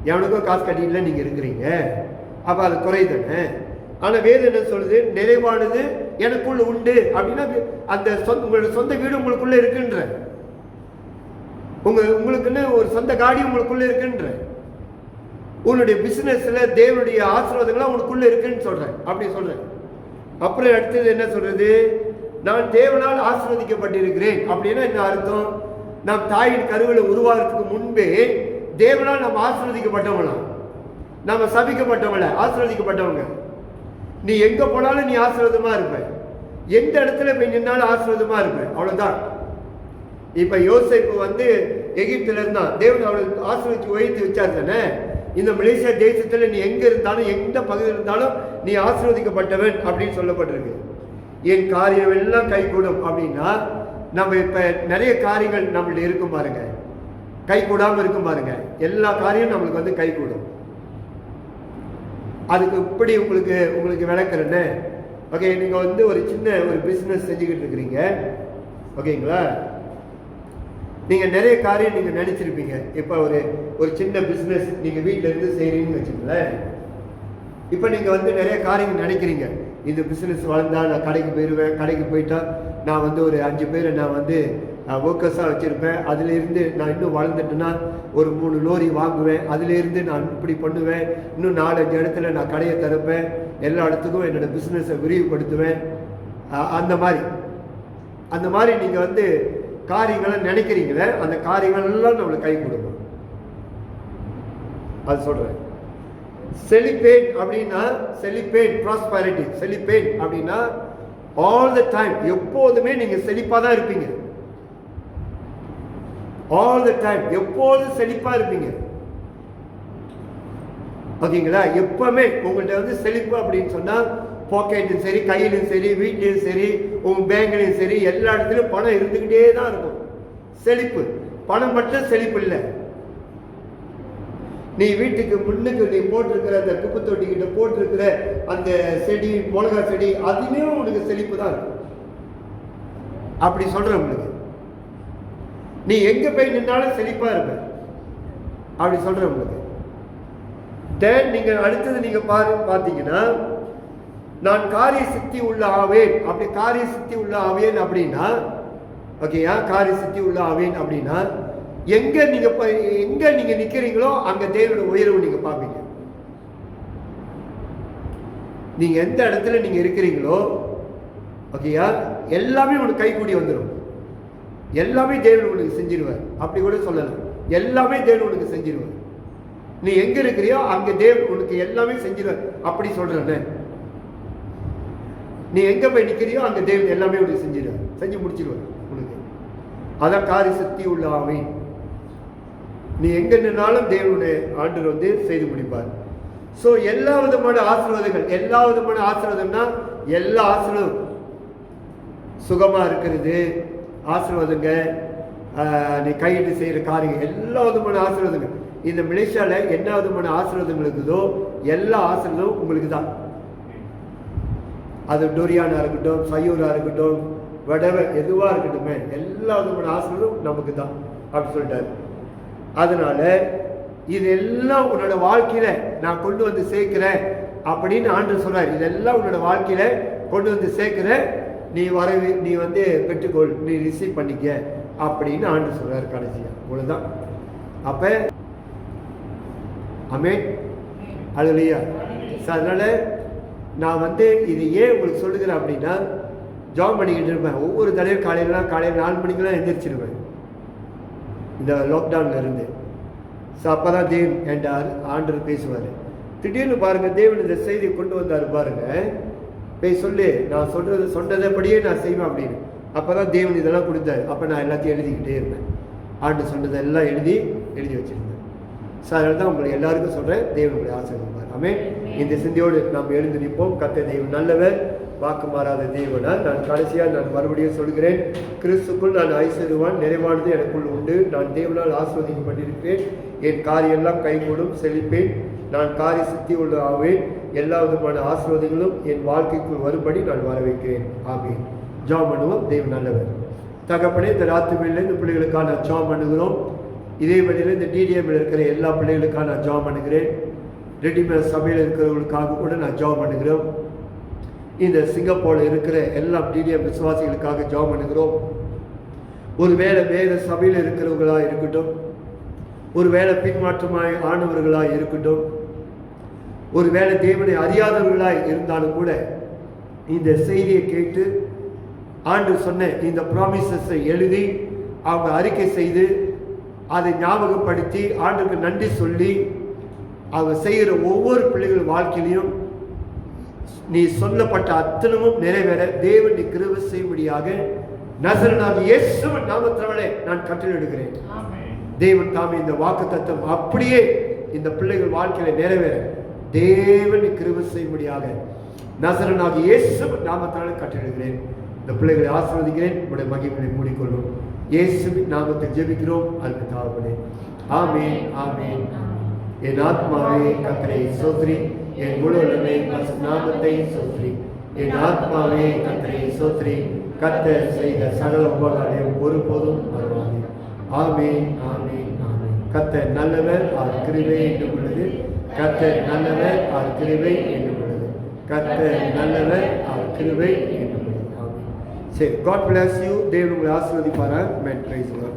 Speaker 1: எவனுக்கும் காசு கட்டியில் நீங்க இருக்கிறீங்க, அப்ப அது குறை தானே. ஆனா வேதம் என்ன சொல்லுது, நிறைவானது எனக்குள்ள உண்டு அப்படின்னா அந்த உங்களோட சொந்த வீடு உங்களுக்குள்ள இருக்குன்ற, உங்களுக்குன்னு ஒரு சொந்த காடி உங்களுக்குள்ள இருக்குன்ற, உன்னுடைய பிசினஸ்ல தேவனுடைய ஆசீர்வாதங்கள்லாம் உங்களுக்குள்ள இருக்குன்னு சொல்றேன், அப்படி சொல்றேன். அப்புறம் அடுத்தது என்ன சொல்றது, நான் தேவனால் ஆசீர்வதிக்கப்பட்டிருக்கிறேன் அப்படின்னா என்ன அர்த்தம், நாம் தாயின் கருவில் உருவாகிறதுக்கு முன்பே தேவனால் நம்ம ஆசீர்வதிக்கப்பட்டவங்களாம், நம்ம சபிக்கப்பட்டவங்கள ஆசீர்வதிக்கப்பட்டவங்க. நீ எங்க போனாலும் நீ ஆசீர்வாதமா இருப்ப, எந்த இடத்துல போய் நின்னாலும் ஆசீர்வாதமா இருப்ப, அவ்வளவுதான். இப்ப யோசேப்பு வந்து எகிப்துல இருந்தான், தேவன் அவளுக்கு ஆசீர்வதிச்சு உயர்த்தி வச்சார் தானே. இந்த மலேசியா தேசத்துல நீ எங்க இருந்தாலும் எந்த பகுதியில் இருந்தாலும் நீ ஆசீர்வதிக்கப்பட்டவன் அப்படின்னு சொல்லப்பட்டிருக்கு. என் காரியம் எல்லாம் கை கூடும் அப்படின்னா நம்ம இப்ப நிறைய காரியங்கள் நம்மள்ட்ட இருக்கும் பாருங்க, கை கூடாம இருக்கும் பாருங்க, எல்லா காரியம் நம்மளுக்கு வந்து கை கூடும். அதுக்கு இப்படி உங்களுக்கு விளக்குறேன்னு. ஓகே, நீங்க வந்து ஒரு சின்ன ஒரு பிசினஸ் செஞ்சுக்கிட்டு இருக்கிறீங்க, ஓகேங்களா, நீங்க நிறைய காரியம் நீங்க நினைச்சிருப்பீங்க. இப்ப ஒரு சின்ன பிசினஸ் நீங்க வீட்டுல இருந்து செய்றீங்கன்னு வச்சுக்கோங்களேன். இப்ப நீங்க வந்து நிறைய காரியங்கள் நினைக்கிறீங்க, இந்த பிசினஸ் வளர்ந்தா நான் கடைக்கு போயிடுவேன், கடைக்கு போயிட்டா நான் வந்து ஒரு 5 பேரை நான் வந்து ஒர்க்கர்ஸா வச்சிருப்பேன், அதுல இருந்து நான் இன்னும் வளர்ந்துட்டேன்னா ஒரு 3 லோரி வாங்குவேன், அதுல இருந்து நான் இப்படி பண்ணுவேன், இன்னும் 4-5 இடத்துல நான் கடையை திறப்பேன், எல்லா இடத்துக்கும் என்னோட பிசினஸை விரிவுபடுத்துவேன். அந்த மாதிரி நீங்க வந்து காரியங்களை நினைக்கிறீங்களே, அந்த காரியங்கள் எல்லாம் நம்மளுக்கு கை கொடுக்கும். அது சொல்றேன். செழிப்பேன் அப்படின்னா, செழிப்பேன் ப்ராஸ்பரிட்டி, செழிப்பேன் அப்படின்னா ஆல் த டைம், எப்போதுமே நீங்க செழிப்பா தான் இருப்பீங்க. ஆல் த டைம், எப்போதும் செழிப்பா இருப்பீங்க, ஓகேங்களா. எப்பவுமே உங்கள்கிட்ட வந்து செழிப்பு அப்படின்னு சொன்னா பாக்கெட்டும் சரி, கையிலும் சரி, வீட்லையும் சரி, உங்க பேங்க்லையும் சரி, எல்லா இடத்துலையும் பணம் இருந்துகிட்டே தான் இருக்கும். செழிப்பு, பணம் மட்டும் செழிப்பு இல்லை. நீ வீட்டுக்கு முன்னுக்கு நீ போட்டிருக்கிற அந்த குப்பை தொட்டிக்கிட்ட போட்டிருக்கிற அந்த செடி, மிளகா செடி, அதுலேயும் உனக்கு செழிப்பு தான் இருக்கும். அப்படி சொல்றேன் உங்களுக்கு. நீ எங்க போய் நின்னாலும் செழிப்பா இருப்ப, அப்படி சொல்றேன் உங்களுக்கு. தென் நீங்க அடுத்தது நீங்க பார்த்தீங்கன்னா, நான் காரிய சித்தி உள்ள ஆவேன், அப்படி காரிய சித்தி உள்ள ஆவேன் அப்படின்னா, ஓகேயா, காரிய சித்தி உள்ள ஆவேன் அப்படின்னா எங்க நீங்க நிக்கிறீங்களோ அங்க தேவனுடைய உயர்வு நீங்க பார்ப்பீங்க. நீங்க எந்த இடத்துல நீங்க இருக்கிறீங்களோ, ஓகேயா, எல்லாமே உனக்கு கைகூடி வந்துடும். எல்லாமே தேவன் உனக்கு செஞ்சிருவார், அப்படி கூட சொல்லலாம். எல்லாமே தேவன் உனக்கு செஞ்சிருவார். நீ எங்க இருக்கிறியோ அங்க தேவன் உனக்கு எல்லாமே செஞ்சிருவார், அப்படி சொல்றேன். நீ எங்க போய் நிக்கிறியோ அங்க தேவன் எல்லாமே உனக்கு செஞ்சிருவார், செஞ்சு முடிச்சிருவார் உனக்கு. அதான் காரிய சக்தி உள்ள ஆவி. நீ எங்க நின்னாலும் தேவனுடைய ஆண்டவர் வந்து செய்து முடிப்பார். ஸோ எல்லா விதமான ஆசீர்வாதங்கள், எல்லா விதமான ஆசீர்வாதம்னா எல்லா ஆசீர்வாதம், சுகமா இருக்கிறது ஆசீர்வாதங்க, நீ கையிட்டு செய்யற காரியம், எல்லா விதமான ஆசீர்வாதங்கள். இந்த மலேசியால என்ன விதமான ஆசீர்வாதங்கள் இருக்குதோ எல்லா ஆசீர்வாதம் உங்களுக்கு தான். அது டோரியானா இருக்கட்டும், சையூரா இருக்கட்டும், வடவர் எதுவா இருக்கட்டுமே, எல்லா விதமான ஆசீர்வாதம் நமக்கு தான் அப்படி சொல்லிட்டாரு. அதனால இதெல்லாம் உன்னோட வாழ்க்கையில நான் கொண்டு வந்து சேர்க்கிறேன் அப்படின்னு ஆண்டவர் சொல்றாரு. இதெல்லாம் உன்னோட வாழ்க்கையில கொண்டு வந்து சேர்க்கிறேன், நீ வந்து பெற்றுக்கொள், நீ ரிசீவ் பண்ணிக்க அப்படின்னு ஆண்டவர் சொல்றாரு கடைசியா. அவ்வளவுதான். அப்ப ஆமென், அல்லேலூயா. அதனால நான் வந்து இது ஏன் உங்களுக்கு சொல்லுகிறேன் அப்படின்னா, ஜாப் பண்ணிக்கிட்டு இருப்பேன் ஒவ்வொரு தடவையும். காலையில் 4 மணிக்கெல்லாம் எந்திரிச்சிருவேன் இந்த லாக்டவுன்ல இருந்து. ஸோ அப்போ தான் தேவன் என்கிட்ட ஆண்டவர் பேசுவார். திடீர்னு பாருங்க தேவன் இந்த செய்தியை கொண்டு வந்தாரு பாருங்க. போய் சொல்லு, நான் சொன்னதைப்படியே நான் செய்வேன் அப்படின்னு. அப்பதான் தேவன் இதெல்லாம் கொடுத்தாரு. அப்ப நான் எல்லாத்தையும் எழுதிக்கிட்டே இருந்தேன். ஆண்டு சொன்னதெல்லாம் எழுதி வச்சிருந்தேன். சார் தான் உங்களுக்கு எல்லாருக்கும் சொல்றேன், தேவன் உங்களை ஆசீர்வதிப்பார். ஆமென். இந்த சிந்தையோடு நாம் எழுந்து நிற்போம். கர்த்தர் தேவன் நல்லவர், வாக்கு மாறாத தேவனால். நான் நான் மறுபடியும் சொல்கிறேன், கிறிஸ்துக்குள் நான் ஐஸ்வர்யவான், நிறைவானது எனக்குள் உண்டு. நான் தேவனால் ஆசீர்வதிக்கப்பட்டிருக்கிறேன். என் காரியெல்லாம் கைகூடும், செழிப்பேன். நான் காரிய சித்தி உள்ள ஆவேன். எல்லா விதமான ஆசீர்வாதங்களும் என் வாழ்க்கைக்குள் வரும்படி நான் வர வைக்கிறேன். ஆமென். ஜெபம் பண்ணுவோம். தேவன் நல்லவர். தகப்பனே, இந்த ராத்திரி வேளையில இந்த பிள்ளைகளுக்காக நான் ஜெபம் பண்ணுகிறோம். இதே வழியில் இந்த டிடிஎம்ல இருக்கிற எல்லா பிள்ளைகளுக்காக நான் ஜெபம் பண்ணுகிறேன். ரெடிமேட் சபையில் இருக்கிறவர்களுக்காக கூட நான் ஜெபம் பண்ணுகிறோம். இந்த சிங்கப்பூரில் இருக்கிற எல்லா டிடிஎம் விசுவாசிகளுக்காக ஜெபம் பண்ணுகிறோம். ஒருவேளை வேத சபையில் இருக்கிறவர்களாக இருக்கட்டும், ஒருவேளை பின்மாற்றமாய் ஆனவர்களாக இருக்கட்டும், ஒருவேளை தேவனை அறியாதவர்களாய் இருந்தாலும் கூட இந்த செய்தியை கேட்டு ஆண்டு சொன்ன இந்த ப்ராமிசஸை எழுதி அவங்க அறிக்கை செய்து அதை ஞாபகப்படுத்தி ஆண்டுக்கு நன்றி சொல்லி அவங்க செய்கிற ஒவ்வொரு பிள்ளைகள் வாழ்க்கையிலையும் நீ சொல்லப்பட்ட அத்தனமும் நிறைவேற தேவன் நீ கிருபை செய்யும்படியாக நசரேயனாகிய இயேசுவின் நாமத்தினாலே நான் கட்டளையிடுகிறேன். தேவன் தாமே இந்த வாக்குத்தத்தம் அப்படியே இந்த பிள்ளைகள் வாழ்க்கையில நிறைவேற தேவன் நீ கிருபை செய்யும்படியாக நசரேயனாகிய இயேசுவின் நாமத்தினாலே கட்டளையிடுகிறேன். இந்த பிள்ளைகளை ஆசீர்வதிக்கிறேன். உடைய மகிமையை மூடிக்கொள்ளும். இயேசுவின் நாமத்தில் ஜெபிக்கிறோம் அன்பு தகப்பனே. ஆமென், ஆமென். என் ஆத்மாவே கர்த்தரை ஸ்தோத்திரி, என் முழு உள்ளமே நாமத்தை ஸ்தோத்திரி. என் ஆத்மாவே கர்த்தரை ஸ்தோத்திரி, கர்த்தர் செய்த சகல உபகாரங்களையும் ஒருபோதும் மறவாதே. ஆமென், ஆமென், ஆமென். கர்த்தர் நல்லவர், அவர் கிருபை என்று உள்ளது. கர்த்தர் நல்லவர், அவர் கிருபை என்று உள்ளது. கர்த்தர் நல்லவர், அவர் கிருபை என்று உள்ளது. ஆமென். சரி, God bless you. தேவன் உங்களை ஆசீர்வதிப்பாராக. Amen. Praise the Lord.